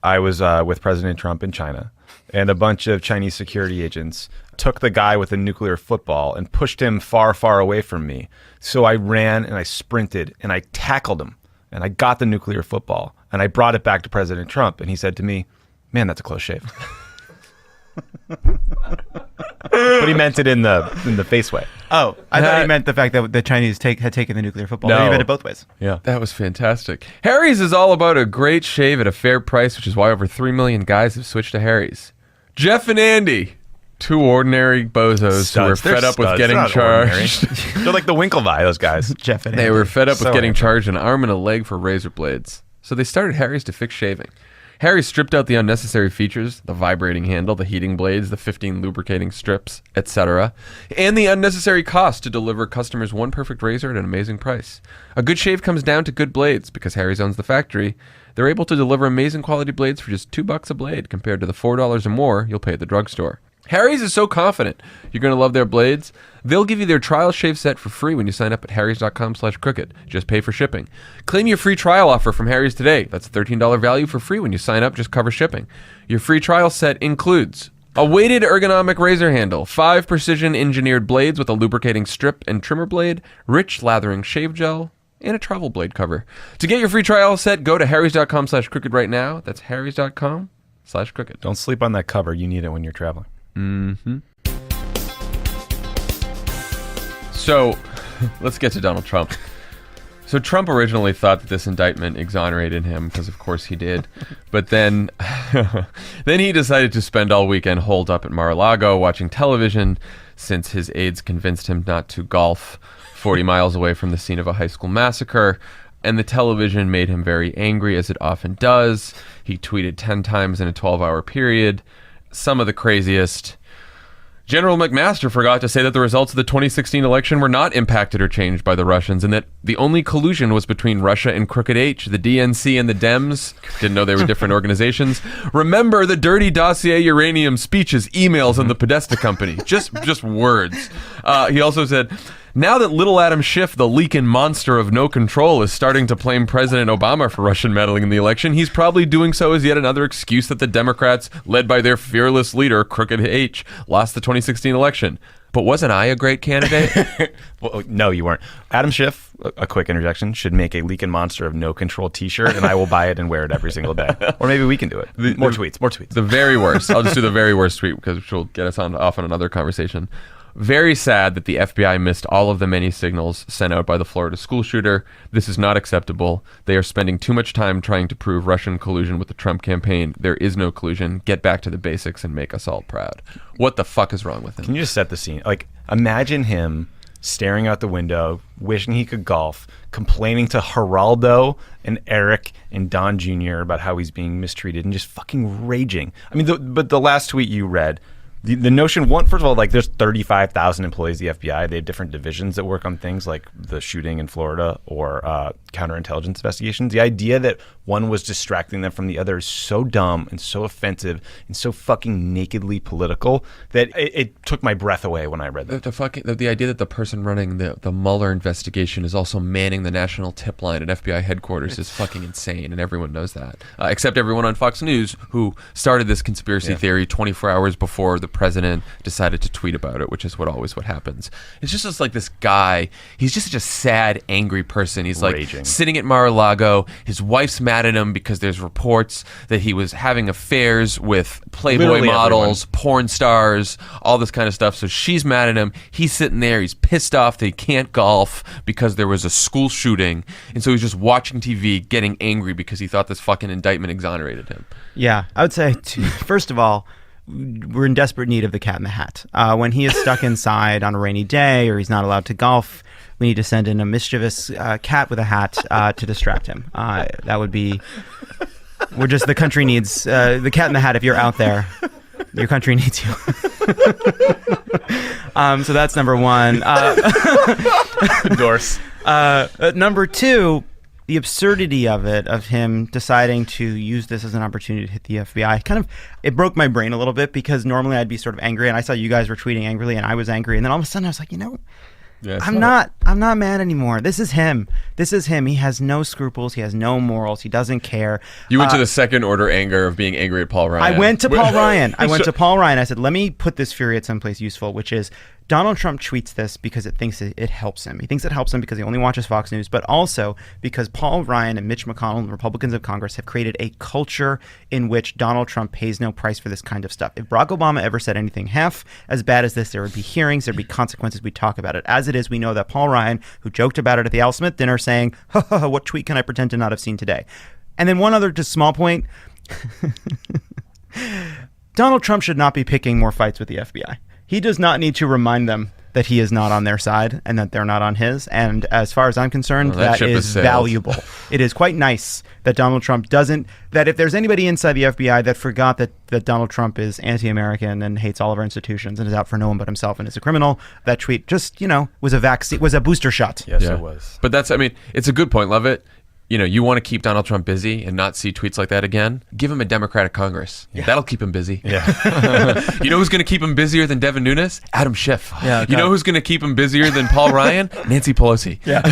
I was with President Trump in China, and a bunch of Chinese security agents took the guy with the nuclear football and pushed him far, far away from me. So I ran and I sprinted and I tackled him and I got the nuclear football and I brought it back to President Trump, and he said to me, "Man, that's a close shave." But he meant it in the face way. Oh, I thought he meant the fact that the Chinese had taken the nuclear football. No. He meant it both ways. Yeah. That was fantastic. Harry's is all about a great shave at a fair price, which is why over 3 million guys have switched to Harry's. Jeff and Andy, two ordinary bozos who were fed up with getting charged. They're like the Winklevi, those guys. Jeff and They Andy. were fed up with getting angry. charged an arm and a leg for razor blades. So they started Harry's to fix shaving. Harry's stripped out the unnecessary features, the vibrating handle, the heating blades, the 15 lubricating strips, etc., and the unnecessary cost to deliver customers one perfect razor at an amazing price. A good shave comes down to good blades. Because Harry's owns the factory, they're able to deliver amazing quality blades for just $2 a blade compared to the $4 or more you'll pay at the drugstore. Harry's is so confident you're going to love their blades, they'll give you their trial shave set for free when you sign up at harrys.com/crooked. Just pay for shipping. Claim your free trial offer from Harry's today. That's a $13 value for free when you sign up. Just cover shipping. Your free trial set includes a weighted ergonomic razor handle, 5 precision engineered blades with a lubricating strip and trimmer blade, rich lathering shave gel, and a travel blade cover. To get your free trial set, go to harrys.com/crooked right now. That's harrys.com/crooked. Don't sleep on that cover. You need it when you're traveling. So, let's get to Donald Trump. So Trump originally thought that this indictment exonerated him, because of course he did. But then he decided to spend all weekend holed up at Mar-a-Lago watching television, since his aides convinced him not to golf 40 miles away from the scene of a high school massacre. And the television made him very angry, as it often does. He tweeted 10 times in a 12-hour period. Some of the craziest. General McMaster forgot to say that the results of the 2016 election were not impacted or changed by the Russians, and that the only collusion was between Russia and Crooked H, the DNC and the Dems. Didn't know they were different organizations. Remember the dirty dossier uranium speeches, emails, and the Podesta Company. Just words. He also said, now that little Adam Schiff, the leaking monster of no control, is starting to blame President Obama for Russian meddling in the election, he's probably doing so as yet another excuse that the Democrats, led by their fearless leader, Crooked H, lost the 2016 election. But wasn't I a great candidate? Well, no, you weren't. Adam Schiff, a quick interjection, should make a leaking monster of no control t-shirt, and I will buy it and wear it every single day. Or maybe we can do it. More tweets. The very worst. I'll just do the very worst tweet, because which will get us off on another conversation. Very sad that the FBI missed all of the many signals sent out by the Florida school shooter. This is not acceptable. They are spending too much time trying to prove Russian collusion with the Trump campaign. There is no collusion. Get back to the basics and make us all proud. What the fuck is wrong with him? Can you just set the scene? Like, imagine him staring out the window, wishing he could golf, complaining to Geraldo and Eric and Don Jr. about how he's being mistreated, and just fucking raging. I mean, but the last tweet you read, the notion, first of all, like, there's 35,000 employees at the FBI. They have different divisions that work on things like the shooting in Florida or counterintelligence investigations. The idea that one was distracting them from the other is so dumb and so offensive and so fucking nakedly political that it took my breath away when I read that. The idea that the person running the Mueller investigation is also manning the national tip line at FBI headquarters is fucking insane, and everyone knows that. Except everyone on Fox News who started this conspiracy theory 24 hours before the president decided to tweet about it, which is what happens. It's just like this guy, he's just such a sad, angry person. He's like Raging. sitting at Mar-a-Lago. His wife's mad at him because there's reports that he was having affairs with Playboy Literally models, porn stars, all this kind of stuff. So she's mad at him. He's sitting there. He's pissed off that he can't golf because there was a school shooting. And so he's just watching TV, getting angry because he thought this fucking indictment exonerated him. Yeah, I would say, first of all, we're in desperate need of the cat in the hat. When he is stuck inside on a rainy day or he's not allowed to golf, we need to send in a mischievous cat with a hat to distract him. That would be... the country needs the cat in the hat. If you're out there, your country needs you. So that's number one. Endorse. Number two, the absurdity of it, of him deciding to use this as an opportunity to hit the FBI, it broke my brain a little bit, because normally I'd be sort of angry, and I saw you guys were tweeting angrily, and I was angry, and then all of a sudden I was like, I'm not mad anymore. This is him. He has no scruples. He has no morals. He doesn't care. You went to the second order anger of being angry at Paul Ryan. I went to Paul Ryan. I said, let me put this fury at someplace useful, which is Donald Trump tweets this because it thinks it helps him. He thinks it helps him because he only watches Fox News, but also because Paul Ryan and Mitch McConnell and the Republicans of Congress have created a culture in which Donald Trump pays no price for this kind of stuff. If Barack Obama ever said anything half as bad as this, there would be hearings, there'd be consequences, we'd talk about it. As it is, we know that Paul Ryan, who joked about it at the Al Smith dinner saying, what tweet can I pretend to not have seen today? And then one other just small point. Donald Trump should not be picking more fights with the FBI. He does not need to remind them that he is not on their side and that they're not on his. And as far as I'm concerned, that is valuable. It is quite nice that Donald Trump doesn't, that if there's anybody inside the FBI that forgot that Donald Trump is anti-American and hates all of our institutions and is out for no one but himself and is a criminal, that tweet just, was a vaccine, was a booster shot. Yes, it was. But it's a good point, Lovett. You want to keep Donald Trump busy and not see tweets like that again? Give him a Democratic Congress. Yeah. That'll keep him busy. Yeah. You know who's going to keep him busier than Devin Nunes? Adam Schiff. Yeah, you know who's going to keep him busier than Paul Ryan? Nancy Pelosi. Yeah.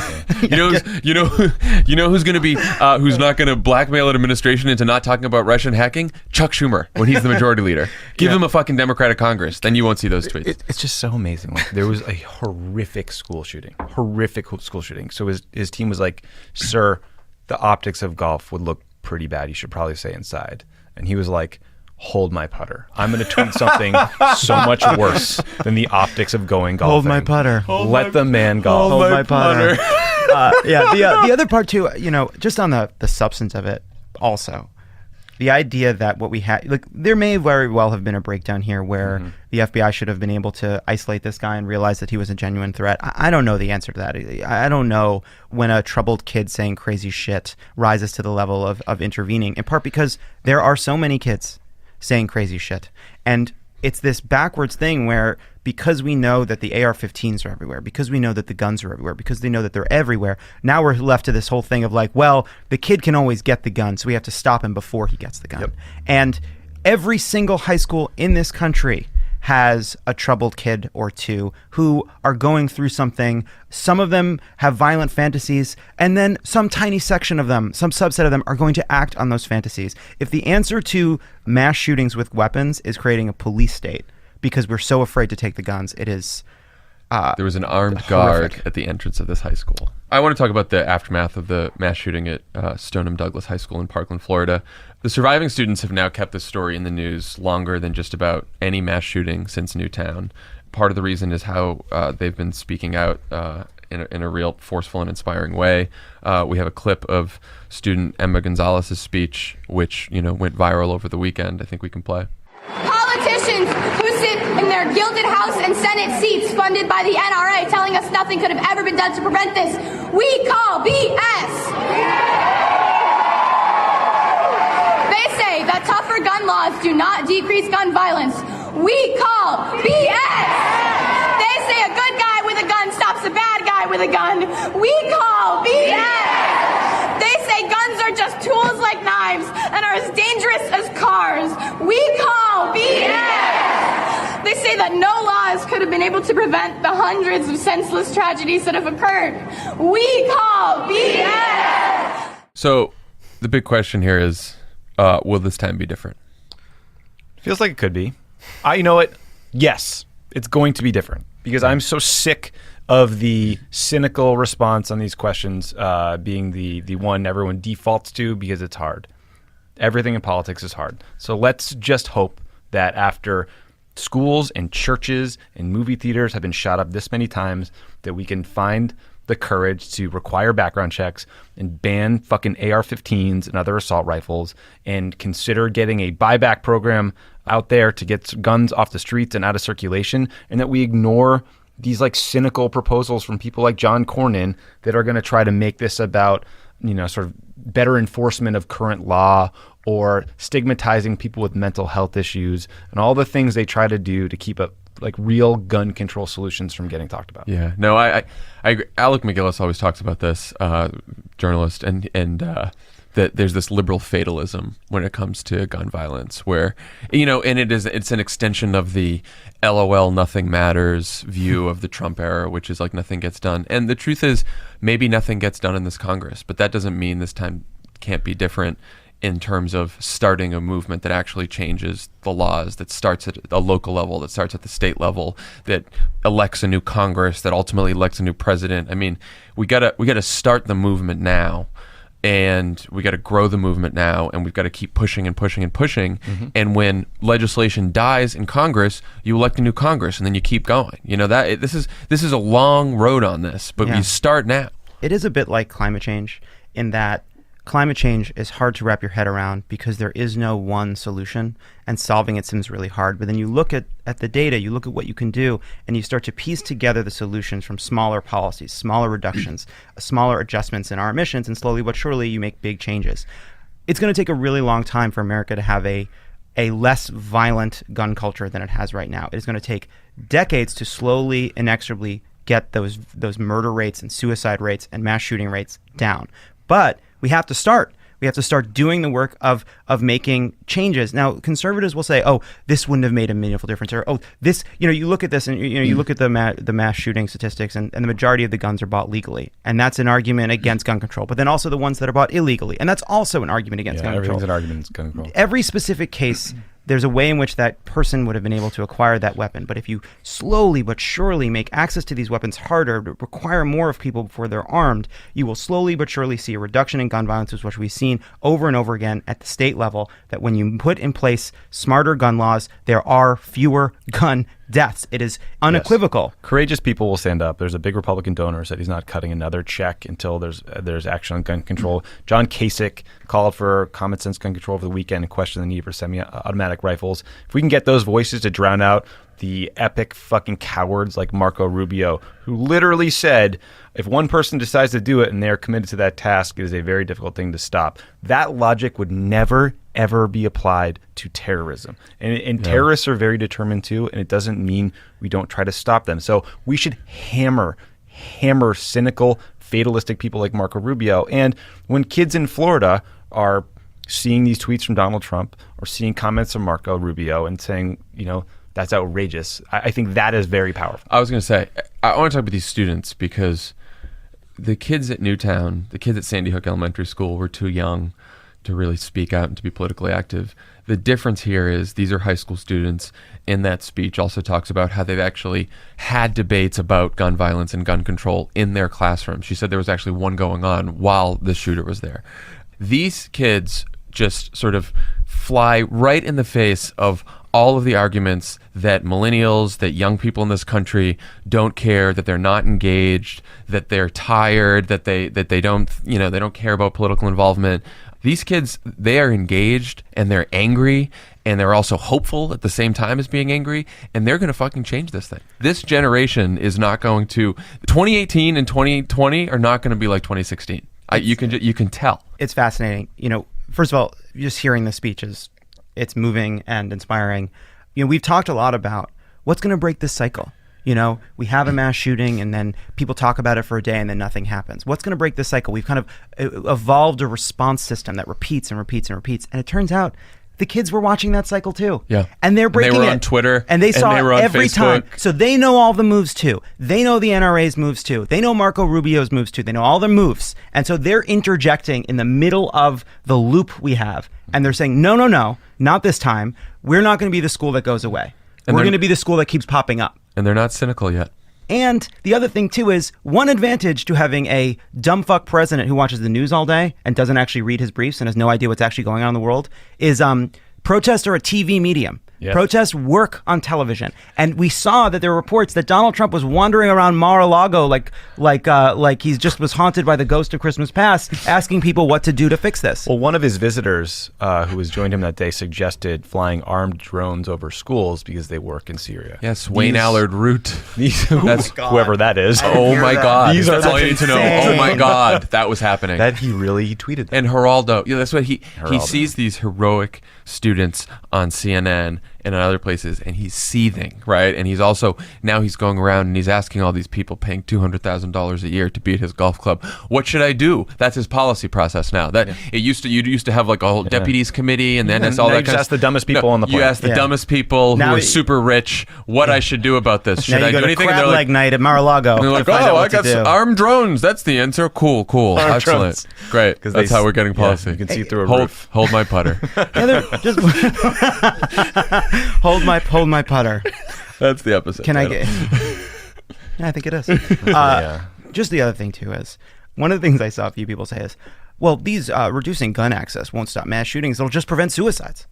You know who's going to be who's not going to blackmail an administration into not talking about Russian hacking? Chuck Schumer, when he's the majority leader. Give him a fucking Democratic Congress. Then you won't see those tweets. It's just so amazing. Like, there was a horrific school shooting. So his team was like, "Sir, the optics of golf would look pretty bad. You should probably stay inside." And he was like, "Hold my putter. I'm going to tweet something so much worse than the optics of going golfing. Hold my putter. Let the man golf. Hold my putter." The other part too, just on the substance of it also. The idea that what we had, like, there may very well have been a breakdown here where the FBI should have been able to isolate this guy and realize that he was a genuine threat. I don't know the answer to that. I don't know when a troubled kid saying crazy shit rises to the level of intervening, in part because there are so many kids saying crazy shit. And it's this backwards thing where, because we know that the AR-15s are everywhere, because we know that the guns are everywhere, because they know that they're everywhere, now we're left to this whole thing of like, well, the kid can always get the gun, so we have to stop him before he gets the gun. Yep. And every single high school in this country has a troubled kid or two who are going through something. Some of them have violent fantasies, and then some tiny section of them, some subset of them, are going to act on those fantasies. If the answer to mass shootings with weapons is creating a police state because we're so afraid to take the guns, it is there was an armed guard at the entrance of this high school. I want to talk about the aftermath of the mass shooting at Stoneham Douglas High School in Parkland, Florida. The surviving students have now kept this story in the news longer than just about any mass shooting since Newtown. Part of the reason is how they've been speaking out in a real forceful and inspiring way. We have a clip of student Emma Gonzalez's speech, which went viral over the weekend. I think we can play. Politicians who sit in their gilded House and Senate seats funded by the NRA telling us nothing could have ever been done to prevent this, we call BS. They say that tougher gun laws do not decrease gun violence. We call BS. They say a good guy with a gun stops a bad guy with a gun. We call BS. that no laws could have been able to prevent the hundreds of senseless tragedies that have occurred. We call BS! So the big question here is, will this time be different? Feels like it could be. You know what? Yes, it's going to be different because I'm so sick of the cynical response on these questions being the one everyone defaults to because it's hard. Everything in politics is hard. So let's just hope that after schools and churches and movie theaters have been shot up this many times that we can find the courage to require background checks and ban fucking AR-15s and other assault rifles and consider getting a buyback program out there to get guns off the streets and out of circulation, and that we ignore these like cynical proposals from people like John Cornyn that are going to try to make this about, sort of better enforcement of current law or stigmatizing people with mental health issues and all the things they try to do to keep up like real gun control solutions from getting talked about. Yeah, no, I agree. Alec McGillis always talks about this, journalist, and that there's this liberal fatalism when it comes to gun violence, where and it's an extension of the LOL nothing matters view of the Trump era, which is like nothing gets done. And the truth is, maybe nothing gets done in this Congress, but that doesn't mean this time can't be different in terms of starting a movement that actually changes the laws, that starts at a local level, that starts at the state level, that elects a new Congress, that ultimately elects a new president. I mean, we gotta start the movement now, and we got to grow the movement now, and we've got to keep pushing and pushing and pushing. Mm-hmm. And when legislation dies in Congress, you elect a new Congress, and then you keep going. This is a long road on this, but we start now. It is a bit like climate change in that climate change is hard to wrap your head around because there is no one solution, and solving it seems really hard. But then you look at the data, you look at what you can do, and you start to piece together the solutions from smaller policies, smaller reductions, smaller adjustments in our emissions, and slowly but surely you make big changes. It's going to take a really long time for America to have a less violent gun culture than it has right now. It is going to take decades to slowly, inexorably get those murder rates and suicide rates and mass shooting rates down. But we have to start. We have to start doing the work of making changes. Now, conservatives will say, "Oh, this wouldn't have made a meaningful difference," or "Oh, this." You look at this, and you look at the mass shooting statistics, and the majority of the guns are bought legally, and that's an argument against gun control. But then also the ones that are bought illegally, and that's also an argument against gun control. Everything's an argument against gun control. Every specific case, there's a way in which that person would have been able to acquire that weapon. But if you slowly but surely make access to these weapons harder, require more of people before they're armed, you will slowly but surely see a reduction in gun violence, which we've seen over and over again at the state level, that when you put in place smarter gun laws, there are fewer gun deaths. It is unequivocal. Yes. Courageous people will stand up. There's a big Republican donor who said he's not cutting another check until there's action on gun control. John Kasich called for common sense gun control over the weekend and questioned the need for semi-automatic rifles. If we can get those voices to drown out the epic fucking cowards like Marco Rubio, who literally said, if one person decides to do it and they're committed to that task, it is a very difficult thing to stop. That logic would never, ever be applied to terrorism. And terrorists are very determined too, and it doesn't mean we don't try to stop them. So we should hammer cynical, fatalistic people like Marco Rubio. And when kids in Florida are seeing these tweets from Donald Trump or seeing comments from Marco Rubio and saying, that's outrageous, I think that is very powerful. I was going to say, I want to talk about these students because the kids at Newtown, the kids at Sandy Hook Elementary School were too young to really speak out and to be politically active. The difference here is these are high school students. In that speech also talks about how they've actually had debates about gun violence and gun control in their classroom. She said there was actually one going on while the shooter was there. These kids just sort of fly right in the face of all of the arguments that millennials, that young people in this country don't care, that they're not engaged, that they're tired, that they don't, they don't care about political involvement. These kids, they are engaged and they're angry and they're also hopeful at the same time as being angry, and they're going to fucking change this thing. This generation is not going to, 2018 and 2020 are not going to be like 2016. You can tell. It's fascinating. First of all, just hearing the speeches, it's moving and inspiring. We've talked a lot about what's going to break this cycle. We have a mass shooting and then people talk about it for a day and then nothing happens. What's going to break this cycle? We've kind of evolved a response system that repeats and repeats and repeats. And it turns out the kids were watching that cycle too. Yeah. And they're breaking it. They were on Twitter. And they saw they were it on every time. Facebook. So they know all the moves too. They know the NRA's moves too. They know Marco Rubio's moves too. They know all the moves. And so they're interjecting in the middle of the loop we have. And they're saying, no, not this time. We're not going to be the school that goes away. We're going to be the school that keeps popping up. And they're not cynical yet. And the other thing, too, is one advantage to having a dumb fuck president who watches the news all day and doesn't actually read his briefs and has no idea what's actually going on in the world is protests are a TV medium. Yes. Protests work on television. And we saw that there were reports that Donald Trump was wandering around Mar-a-Lago like he just was haunted by the ghost of Christmas past, asking people what to do to fix this. Well, one of his visitors who was joined him that day suggested flying armed drones over schools because they work in Syria. Yes, Wayne Allard Root. That's whoever that is. Oh my God. These are That's all you need to know. insane. Oh my God. That was happening. He tweeted that. And Geraldo. Yeah, that's what he Geraldo. sees these heroic students on CNN and on other places, and he's seething, right? And he's also, now he's going around and he's asking all these people paying $200,000 a year to be at his golf club, what should I do? That's his policy process now. You used to have like a whole deputies committee, and then it's all Now that you just kind of ask the dumbest people on the You planet. ask the Yeah. dumbest people Now who are you- super rich what I should do about this. Should now I you go do to anything? crab And they're leg like, night at Mar-a-Lago. they're like, and find out oh, I what to got do. armed drones. That's the answer. Cool. Armed Excellent. drones. Great. 'Cause That's they how we're getting yeah, policy. you can see through a roof. Hold my putter. Yeah, they're just hold my putter. That's the episode. Can I title. get? Yeah, I think it is. Yeah. Just the other thing too is one of the things I saw a few people say is, well, these reducing gun access won't stop mass shootings; it'll just prevent suicides.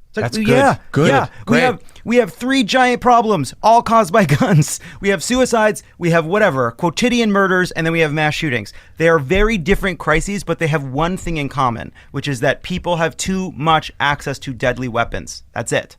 It's like, That's good. Yeah, Good. yeah. Great. We have three giant problems, all caused by guns. We have suicides, we have whatever quotidian murders, and then we have mass shootings. They are very different crises, but they have one thing in common, which is that people have too much access to deadly weapons. That's it.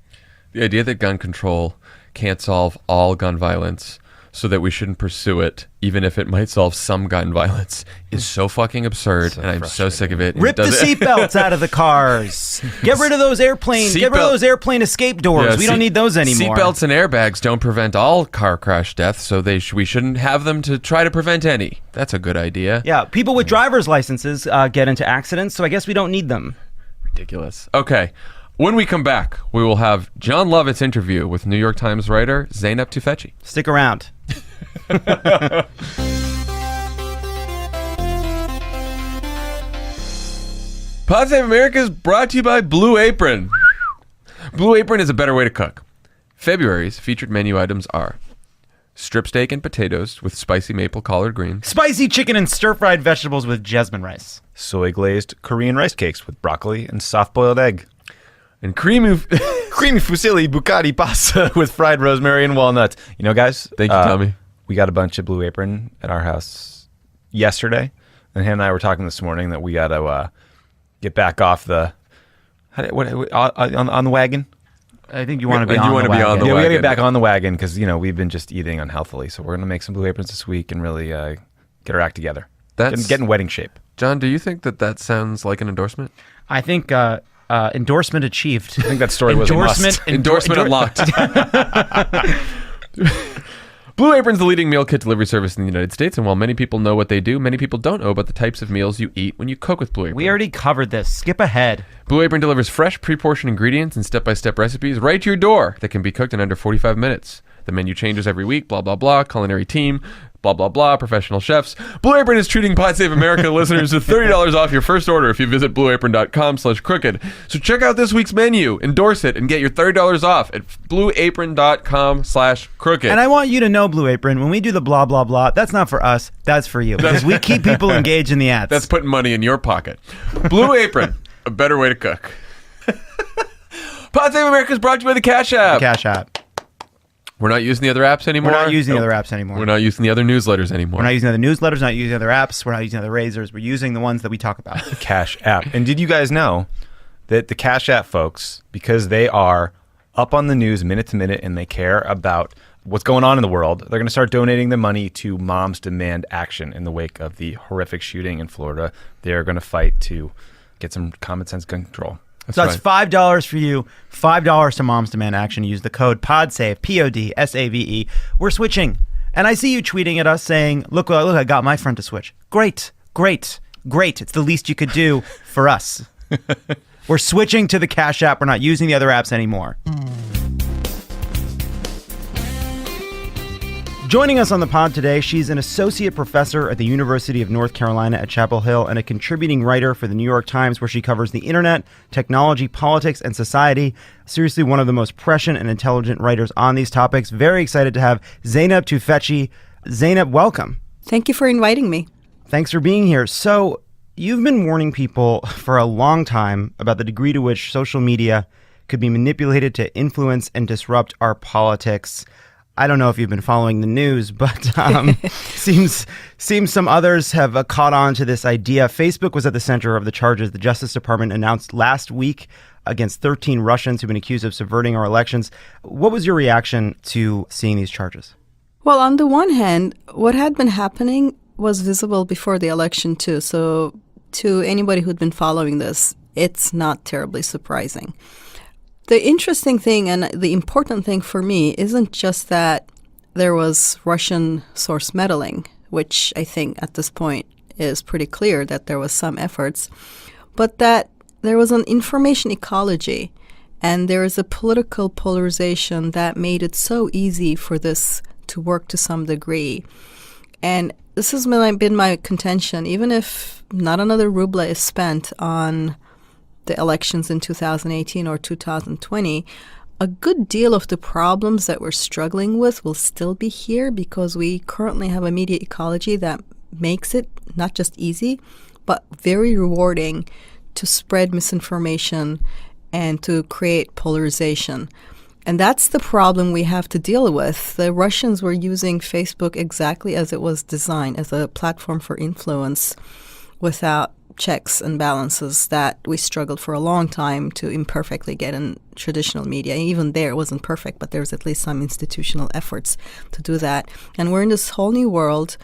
The idea that gun control can't solve all gun violence, so that we shouldn't pursue it, even if it might solve some gun violence, is so fucking absurd, and I'm so sick of it. Rip the seatbelts out of the cars. Get rid of those airplanes. Get rid of those airplane escape doors. We don't need those anymore. Seatbelts and airbags don't prevent all car crash deaths, so we shouldn't have them to try to prevent any. That's a good idea. Yeah, people with driver's licenses get into accidents, so I guess we don't need them. Ridiculous. Okay. When we come back, we will have Jon Lovett's interview with New York Times writer Zeynep Tufekci. Stick around. Pod Save America is brought to you by Blue Apron. Blue Apron is a better way to cook. February's featured menu items are strip steak and potatoes with spicy maple collard greens, Spicy chicken and stir-fried vegetables with jasmine rice. Soy glazed Korean rice cakes with broccoli and soft boiled egg. and creamy fusilli bucati pasta with fried rosemary and walnuts. You know, guys. Thank you, Tommy. We got a bunch of Blue Apron at our house yesterday, and Hannah and I were talking this morning that we got to get back off the on the wagon. I think you want to be You on wanna the be wagon. on the Yeah, we got to wagon. get back on the wagon because we've been just eating unhealthily. So we're gonna make some Blue Aprons this week and really get our act together. Get in wedding shape. John, do you think that sounds like an endorsement? I think endorsement achieved. I think that story was a must. Endorsement unlocked. Blue Apron's the leading meal kit delivery service in the United States, and while many people know what they do, many people don't know about the types of meals you eat when you cook with Blue Apron. We already covered this. Skip ahead. Blue Apron delivers fresh, pre-portioned ingredients and step-by-step recipes right to your door that can be cooked in under 45 minutes. The menu changes every week, blah, blah, blah, culinary team, blah, blah, blah, professional chefs. Blue Apron is treating Pod Save America listeners to $30 off your first order if you visit blueapron.com/crooked. So check out this week's menu, endorse it, and get your $30 off at blueapron.com/crooked. And I want you to know, Blue Apron, when we do the blah, blah, blah, that's not for us. That's for you. Because we keep people engaged in the ads. That's putting money in your pocket. Blue Apron, a better way to cook. Pod Save America is brought to you by the Cash App. Cash App. We're not using the other apps anymore. We're not using the other apps anymore. We're not using the other newsletters anymore. We're not using other newsletters, not using other apps. We're not using other razors. We're using the ones that we talk about. Cash App. And did you guys know that the Cash App folks, because they are up on the news minute to minute and they care about what's going on in the world, they're going to start donating the money to Moms Demand Action in the wake of the horrific shooting in Florida. They're going to fight to get some common sense gun control. So that's $5 for you, $5 to Moms Demand Action. Use the code PODSAVE, PODSAVE. We're switching. And I see you tweeting at us saying, look, I got my friend to switch. Great. It's the least you could do for us. We're switching to the Cash App. We're not using the other apps anymore. Joining us on the pod today, she's an associate professor at the University of North Carolina at Chapel Hill and a contributing writer for the New York Times, where she covers the internet, technology, politics, and society. Seriously, one of the most prescient and intelligent writers on these topics. Very excited to have Zeynep Tufekci. Zeynep, welcome. Thank you for inviting me. Thanks for being here. So, you've been warning people for a long time about the degree to which social media could be manipulated to influence and disrupt our politics. I don't know if you've been following the news, but seems some others have caught on to this idea. Facebook was at the center of the charges the Justice Department announced last week against 13 Russians who've been accused of subverting our elections. What was your reaction to seeing these charges? Well, on the one hand, what had been happening was visible before the election, too. So to anybody who'd been following this, it's not terribly surprising. The interesting thing and the important thing for me isn't just that there was Russian source meddling, which I think at this point is pretty clear that there was some efforts, but that there was an information ecology and there is a political polarization that made it so easy for this to work to some degree. And this has been my contention, even if not another ruble is spent on the elections in 2018 or 2020, a good deal of the problems that we're struggling with will still be here because we currently have a media ecology that makes it not just easy, but very rewarding to spread misinformation and to create polarization. And that's the problem we have to deal with. The Russians were using Facebook exactly as it was designed, as a platform for influence without checks and balances that we struggled for a long time to imperfectly get in traditional media. Even there, it wasn't perfect, but there was at least some institutional efforts to do that. And we're in this whole new world,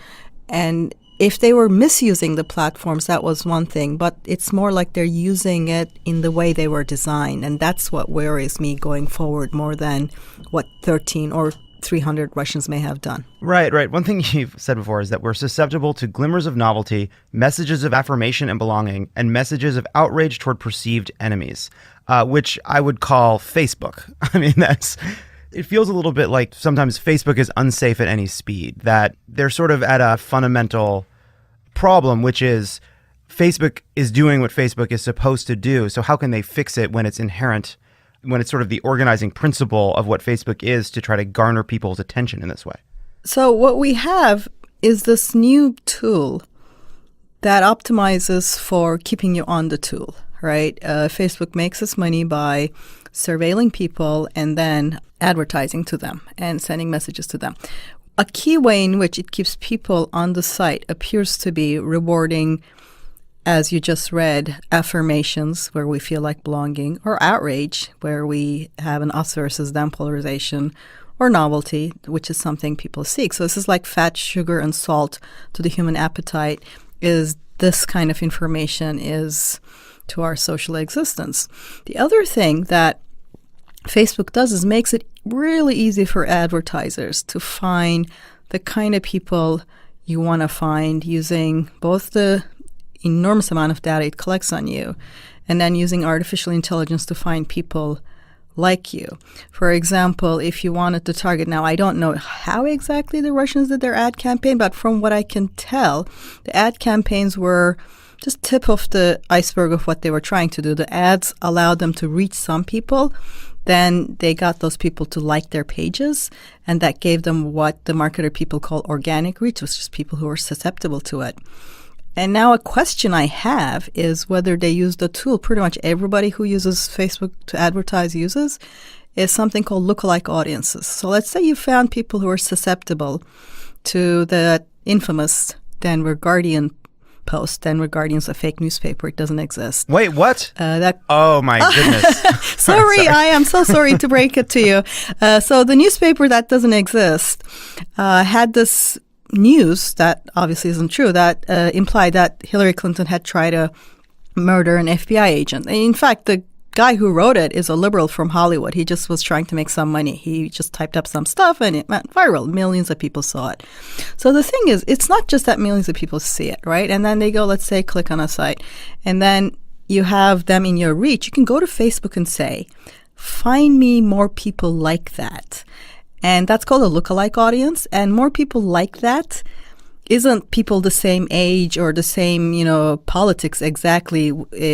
and if they were misusing the platforms, that was one thing, but it's more like they're using it in the way they were designed, and that's what worries me going forward more than what 13 or 300 Russians may have done. Right. One thing you've said before is that we're susceptible to glimmers of novelty, messages of affirmation and belonging, and messages of outrage toward perceived enemies, which I would call Facebook. I mean, it feels a little bit like sometimes Facebook is unsafe at any speed, that they're sort of at a fundamental problem, which is Facebook is doing what Facebook is supposed to do. So how can they fix it when it's inherent, when it's sort of the organizing principle of what Facebook is to try to garner people's attention in this way? So what we have is this new tool that optimizes for keeping you on the tool, right? Facebook makes its money by surveilling people and then advertising to them and sending messages to them. A key way in which it keeps people on the site appears to be rewarding, as you just read, affirmations where we feel like belonging, or outrage where we have an us versus them polarization, or novelty, which is something people seek. So this is like fat, sugar, and salt to the human appetite, is this kind of information is to our social existence. The other thing that Facebook does is makes it really easy for advertisers to find the kind of people you want to find using both the enormous amount of data it collects on you and then using artificial intelligence to find people like you. For example, if you wanted to target, now I don't know how exactly the Russians did their ad campaign, but from what I can tell, the ad campaigns were just tip of the iceberg of what they were trying to do. The ads allowed them to reach some people. Then they got those people to like their pages, and that gave them what the marketer people call organic reach, which is people who are susceptible to it. And now a question I have is whether they use the tool pretty much everybody who uses Facebook to advertise uses, is something called lookalike audiences. So let's say you found people who are susceptible to the infamous Denver Guardian post. Denver Guardian's a fake newspaper. It doesn't exist. Wait, what? Oh, my goodness. Sorry, I am so sorry to break it to you. So the newspaper that doesn't exist had this news that obviously isn't true, that implied that Hillary Clinton had tried to murder an FBI agent. And in fact, the guy who wrote it is a liberal from Hollywood. He just was trying to make some money. He just typed up some stuff and it went viral. Millions of people saw it. So the thing is, it's not just that millions of people see it, right? And then they go, let's say, click on a site. And then you have them in your reach, you can go to Facebook and say, find me more people like that. And that's called a lookalike audience. And more people like that isn't people the same age or the same, politics exactly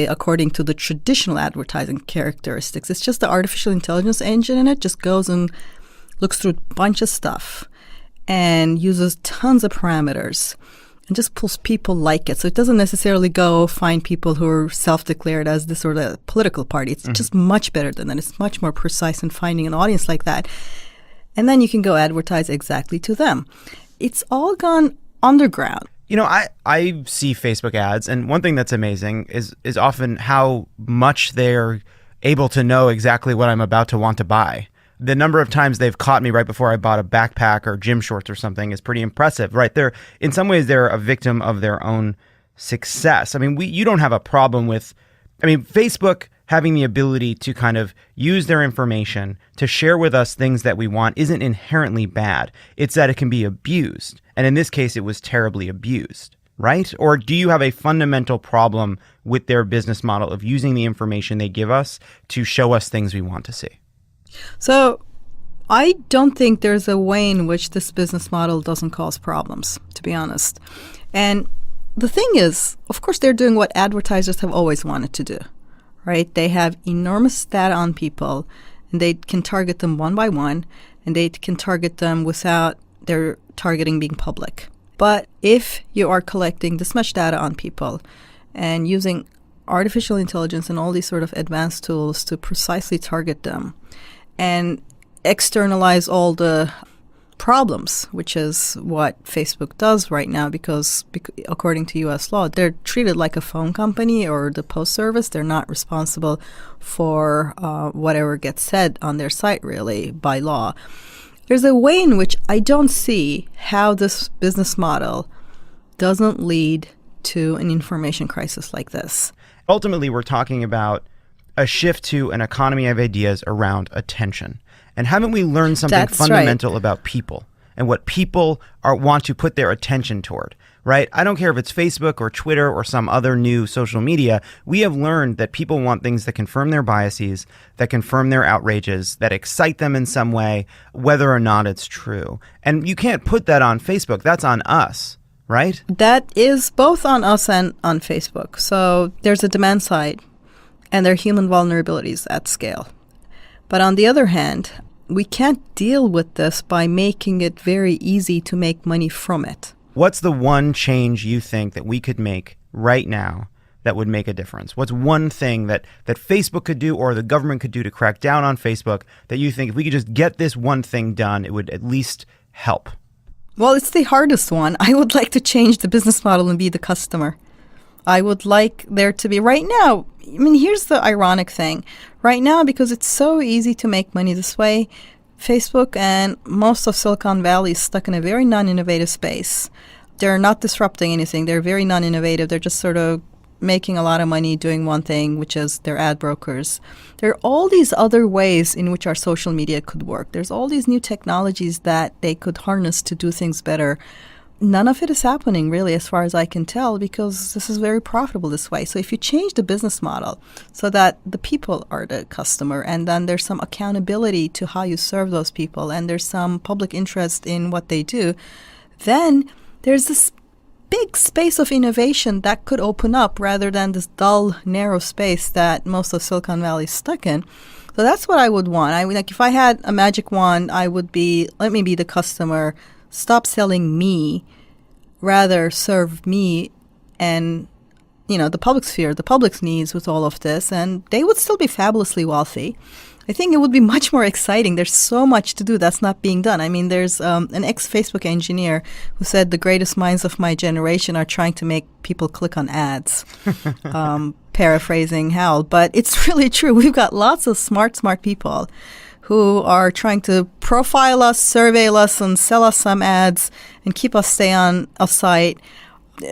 according to the traditional advertising characteristics. It's just the artificial intelligence engine, and it just goes and looks through a bunch of stuff and uses tons of parameters and just pulls people like it. So it doesn't necessarily go find people who are self-declared as this or that political party. It's just much better than that. It's much more precise in finding an audience like that. And then you can go advertise exactly to them. It's all gone underground. I see Facebook ads, and one thing that's amazing is often how much they're able to know exactly what I'm about to want to buy. The number of times they've caught me right before I bought a backpack or gym shorts or something is pretty impressive, right? In some ways, they're a victim of their own success. I mean, you don't have a problem with, Facebook having the ability to kind of use their information to share with us things that we want isn't inherently bad. It's that it can be abused. And in this case, it was terribly abused, right? Or do you have a fundamental problem with their business model of using the information they give us to show us things we want to see? So I don't think there's a way in which this business model doesn't cause problems, to be honest. And the thing is, of course, they're doing what advertisers have always wanted to do, right? They have enormous data on people, and they can target them one by one, and they can target them without their targeting being public. But if you are collecting this much data on people and using artificial intelligence and all these sort of advanced tools to precisely target them, and externalize all the problems, which is what Facebook does right now, because according to U.S. law, they're treated like a phone company or the post service. They're not responsible for whatever gets said on their site, really, by law. There's a way in which I don't see how this business model doesn't lead to an information crisis like this. Ultimately, we're talking about a shift to an economy of ideas around attention. And haven't we learned something That's fundamental right. about people and what people want to put their attention toward, right? I don't care if it's Facebook or Twitter or some other new social media. We have learned that people want things that confirm their biases, that confirm their outrages, that excite them in some way, whether or not it's true. And you can't put that on Facebook. That's on us, right? That is both on us and on Facebook. So there's a demand side, and there are human vulnerabilities at scale. But on the other hand, we can't deal with this by making it very easy to make money from it. What's the one change you think that we could make right now that would make a difference? What's one thing that Facebook could do or the government could do to crack down on Facebook that you think if we could just get this one thing done, it would at least help? Well, it's the hardest one. I would like to change the business model and be the customer. I would like there to be, right now, here's the ironic thing. Right now, because it's so easy to make money this way, Facebook and most of Silicon Valley is stuck in a very non-innovative space. They're not disrupting anything. They're very non-innovative. They're just sort of making a lot of money doing one thing, which is they're ad brokers. There are all these other ways in which our social media could work. There's all these new technologies that they could harness to do things better. None of it is happening, really, as far as I can tell, because this is very profitable this way. So if you change the business model so that the people are the customer, and then there's some accountability to how you serve those people, and there's some public interest in what they do, then there's this big space of innovation that could open up rather than this dull, narrow space that most of Silicon Valley is stuck in. So that's what I would want. If I had a magic wand, I would be, let me be the customer. Stop selling me, rather serve me and, the public sphere, the public's needs with all of this, and they would still be fabulously wealthy. I think it would be much more exciting. There's so much to do that's not being done. There's an ex-Facebook engineer who said the greatest minds of my generation are trying to make people click on ads, paraphrasing Hal. But it's really true. We've got lots of smart people who are trying to profile us, surveil us, and sell us some ads and keep us stay on a site.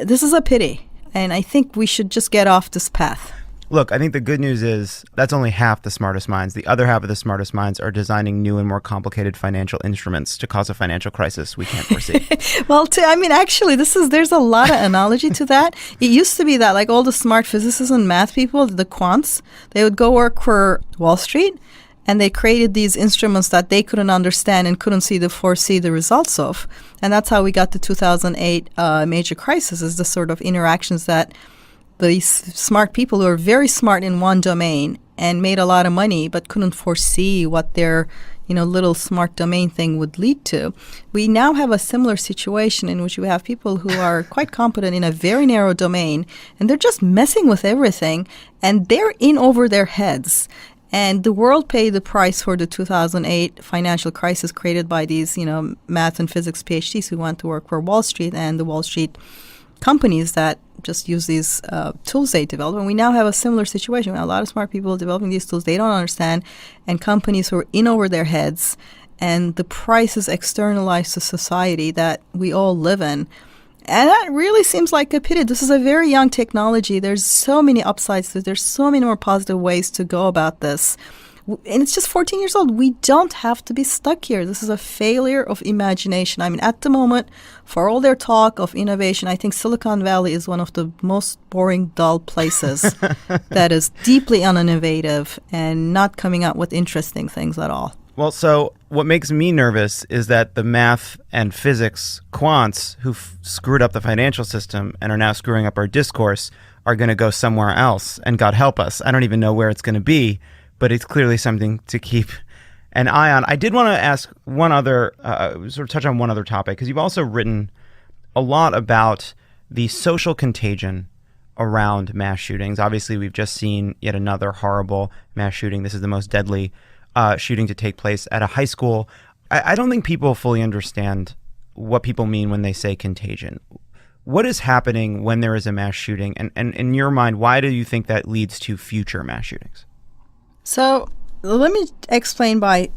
This is a pity, and I think we should just get off this path. Look, I think the good news is that's only half the smartest minds. The other half of the smartest minds are designing new and more complicated financial instruments to cause a financial crisis we can't foresee. Well, actually, there's a lot of analogy to that. It used to be that like all the smart physicists and math people, the quants, they would go work for Wall Street, and they created these instruments that they couldn't understand and couldn't foresee the results of. And that's how we got the 2008 major crisis, is the sort of interactions that these smart people who are very smart in one domain and made a lot of money but couldn't foresee what their little smart domain thing would lead to. We now have a similar situation in which we have people who are quite competent in a very narrow domain, and they're just messing with everything, and they're in over their heads. And the world paid the price for the 2008 financial crisis created by these, math and physics PhDs who went to work for Wall Street and the Wall Street companies that just use these tools they develop. And we now have a similar situation. We have a lot of smart people developing these tools they don't understand, and companies who are in over their heads, and the price is externalized to society that we all live in. And that really seems like a pity. This is a very young technology. There's so many upsides to it. There's so many more positive ways to go about this. And it's just 14 years old. We don't have to be stuck here. This is a failure of imagination. I mean, at the moment, for all their talk of innovation, I think Silicon Valley is one of the most boring, dull places that is deeply uninnovative and not coming up with interesting things at all. Well, so what makes me nervous is that the math and physics quants who've screwed up the financial system and are now screwing up our discourse are going to go somewhere else. And God help us. I don't even know where it's going to be, but it's clearly something to keep an eye on. I did want to ask one other, sort of touch on one other topic, because you've also written a lot about the social contagion around mass shootings. Obviously, we've just seen yet another horrible mass shooting. This is the most deadly shooting to take place at a high school. I don't think people fully understand what people mean when they say contagion. What is happening when there is a mass shooting? And in your mind, why do you think that leads to future mass shootings? So let me explain by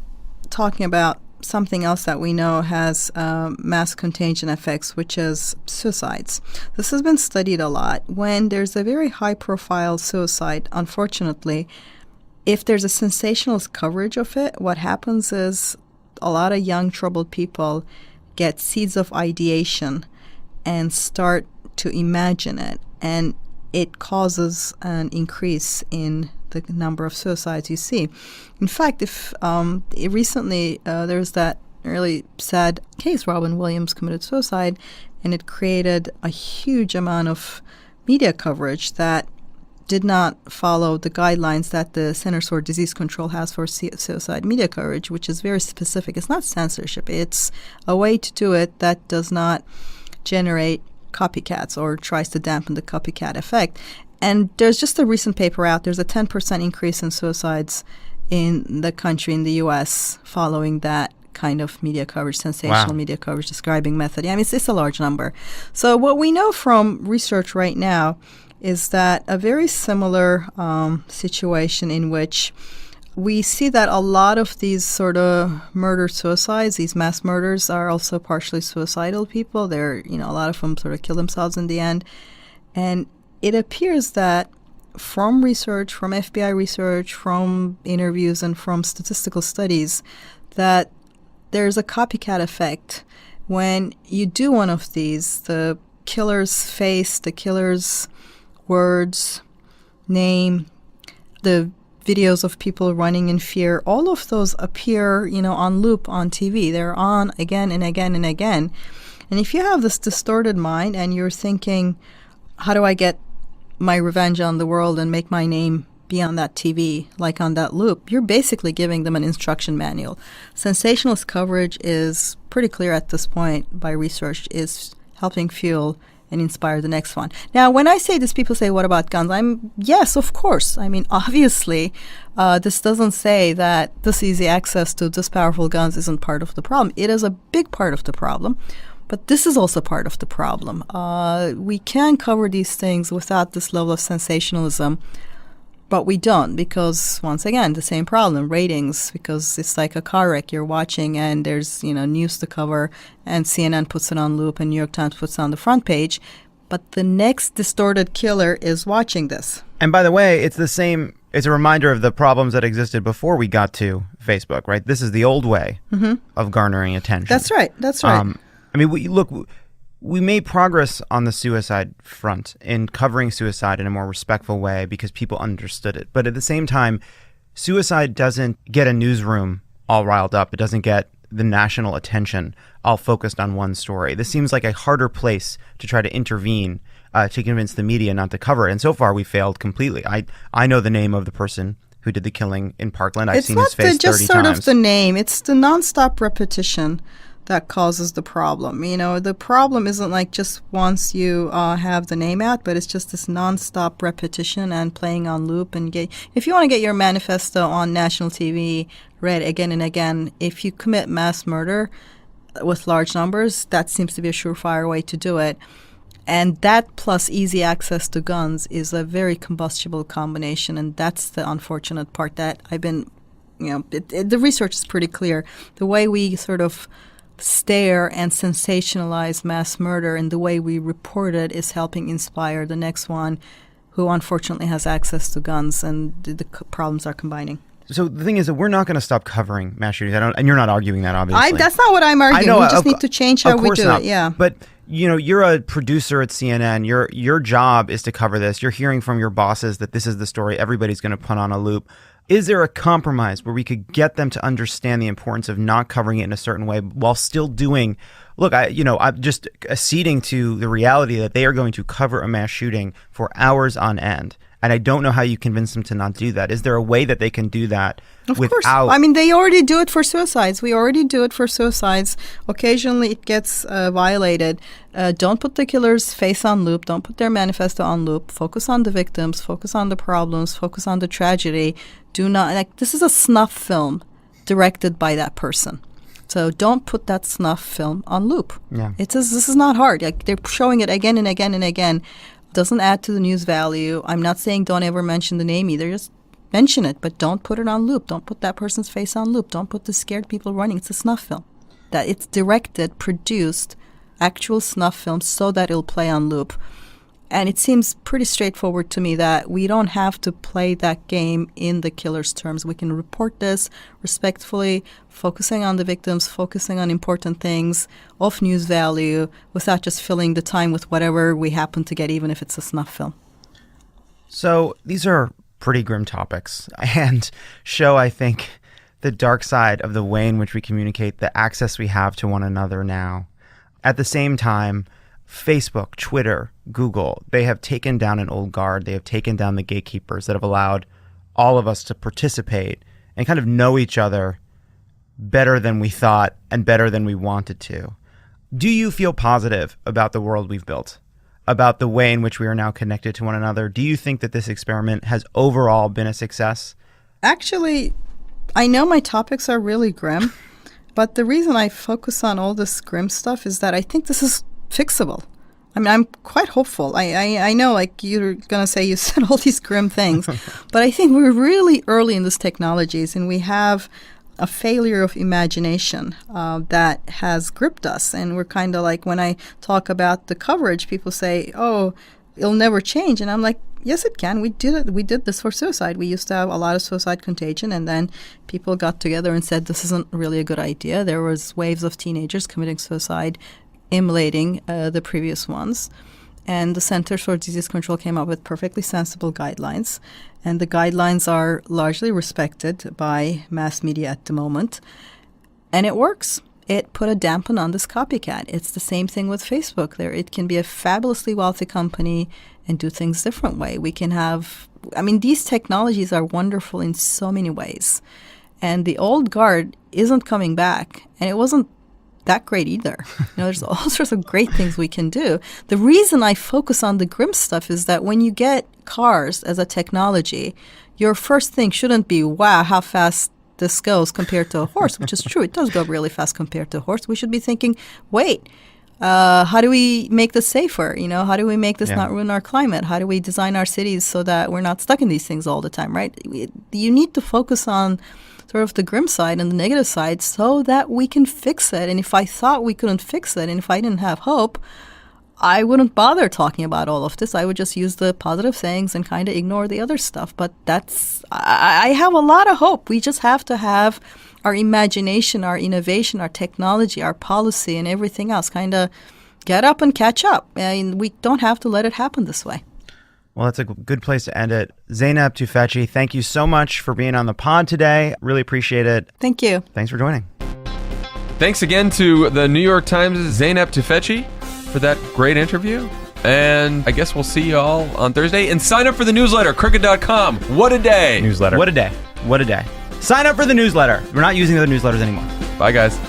talking about something else that we know has mass contagion effects, which is suicides. This has been studied a lot. When there's a very high-profile suicide, unfortunately, if there's a sensationalist coverage of it, what happens is a lot of young, troubled people get seeds of ideation and start to imagine it. And it causes an increase in the number of suicides you see. In fact, if recently there was that really sad case, Robin Williams committed suicide, and it created a huge amount of media coverage that did not follow the guidelines that the Centers for Disease Control has for suicide media coverage, which is very specific. It's not censorship. It's a way to do it that does not generate copycats or tries to dampen the copycat effect. And there's just a recent paper out. There's a 10% increase in suicides in the country, in the U.S., following that kind of media coverage, sensational media coverage describing method. Yeah, I mean, it's a large number. So what we know from research right now is that a very similar situation in which we see that a lot of these sort of murder-suicides, these mass murders, are also partially suicidal people. They're, a lot of them sort of kill themselves in the end. And it appears that from research, from FBI research, from interviews, and from statistical studies, that there's a copycat effect. When you do one of these, the killer's face, the killer's words, name, the videos of people running in fear, all of those appear, on loop on TV. They're on again and again and again. And if you have this distorted mind and you're thinking, how do I get my revenge on the world and make my name be on that TV, like on that loop, you're basically giving them an instruction manual. Sensationalist coverage is pretty clear at this point by research, is helping fuel and inspire the next one. Now, when I say this, people say, what about guns? Yes, of course. I mean, obviously, this doesn't say that this easy access to this powerful guns isn't part of the problem. It is a big part of the problem, but this is also part of the problem. We can cover these things without this level of sensationalism, but we don't, because, once again, the same problem, ratings, because it's like a car wreck you're watching and there's, news to cover and CNN puts it on loop and New York Times puts it on the front page. but the next distorted killer is watching this. And by the way, it's the same. It's a reminder of the problems that existed before we got to Facebook, right? This is the old way of garnering attention. That's right. That's right. I mean, we made progress on the suicide front in covering suicide in a more respectful way because people understood it. But at the same time, suicide doesn't get a newsroom all riled up. It doesn't get the national attention all focused on one story. This seems like a harder place to try to intervene to convince the media not to cover it. And so far, we failed completely. I know the name of the person who did the killing in Parkland. I've seen his face 30 times. It's not just sort of the name. It's the nonstop repetition that causes the problem. You know, the problem isn't like just once you have the name out, but it's just this nonstop repetition and playing on loop. And if you want to get your manifesto on national TV read again and again, if you commit mass murder with large numbers, that seems to be a surefire way to do it. And that plus easy access to guns is a very combustible combination, and that's the unfortunate part that I've been, the research is pretty clear. The way we sort of stare and sensationalize mass murder and the way we report it is helping inspire the next one who unfortunately has access to guns, and the problems are combining. So the thing is that we're not going to stop covering mass shootings. And you're not arguing that, obviously. That's not what I'm arguing. We just need to change how we do it. Yeah. But you're a producer at CNN. Your job is to cover this. You're hearing from your bosses that this is the story everybody's going to put on a loop. Is there a compromise where we could get them to understand the importance of not covering it in a certain way while still doing? Look, I'm just acceding to the reality that they are going to cover a mass shooting for hours on end. And I don't know how you convince them to not do that. Is there a way that they can do that Of course. I mean, they already do it for suicides. We already do it for suicides. Occasionally it gets violated. Don't put the killer's face on loop. Don't put their manifesto on loop. Focus on the victims. Focus on the problems. Focus on the tragedy. Do not, this is a snuff film directed by that person. So don't put that snuff film on loop. Yeah. This is not hard. Like, they're showing it again and again and again. Doesn't add to the news value. I'm not saying don't ever mention the name either. Just mention it, but don't put it on loop. Don't put that person's face on loop. Don't put the scared people running. It's a snuff film. That it's directed, produced, actual snuff film so that it'll play on loop. And it seems pretty straightforward to me that we don't have to play that game in the killer's terms. We can report this respectfully, focusing on the victims, focusing on important things of news value without just filling the time with whatever we happen to get, even if it's a snuff film. So these are pretty grim topics and show, I think, the dark side of the way in which we communicate, the access we have to one another now. At the same time, Facebook, Twitter, Google, they have taken down an old guard. They have taken down the gatekeepers that have allowed all of us to participate and kind of know each other better than we thought and better than we wanted to. Do you feel positive about the world we've built, about the way in which we are now connected to one another? Do you think that this experiment has overall been a success? Actually, I know my topics are really grim, but the reason I focus on all this grim stuff is that I think this is fixable. I mean, I'm quite hopeful. I know, like, you're going to say you said all these grim things, but I think we're really early in these technologies, and we have a failure of imagination that has gripped us. And we're kind of like, when I talk about the coverage, people say, oh, it'll never change. And I'm like, yes, it can. We did it. We did this for suicide. We used to have a lot of suicide contagion, and then people got together and said, this isn't really a good idea. There was waves of teenagers committing suicide, emulating the previous ones. And the Centers for Disease Control came up with perfectly sensible guidelines. And the guidelines are largely respected by mass media at the moment. And it works. It put a dampen on this copycat. It's the same thing with Facebook. It can be a fabulously wealthy company and do things a different way. We can have, these technologies are wonderful in so many ways. And the old guard isn't coming back. And it wasn't that great either. There's all sorts of great things we can do. The reason I focus on the grim stuff is that when you get cars as a technology, your first thing shouldn't be, wow, how fast this goes compared to a horse, which is true. It does go really fast compared to a horse. We should be thinking, wait, how do we make this safer? How do we make this not ruin our climate? How do we design our cities so that we're not stuck in these things all the time, right? You need to focus on sort of the grim side and the negative side so that we can fix it. And if I thought we couldn't fix it, and if I didn't have hope, I wouldn't bother talking about all of this. I would just use the positive things and kind of ignore the other stuff. But I have a lot of hope. We just have to have our imagination, our innovation, our technology, our policy, and everything else kind of get up and catch up. And we don't have to let it happen this way. Well, that's a good place to end it. Zeynep Tufekci, thank you so much for being on the pod today. Really appreciate it. Thank you. Thanks for joining. Thanks again to the New York Times' Zeynep Tufekci for that great interview. And I guess we'll see you all on Thursday. And sign up for the newsletter, crooked.com. What a day. Newsletter. What a day. What a day. Sign up for the newsletter. We're not using the newsletters anymore. Bye, guys.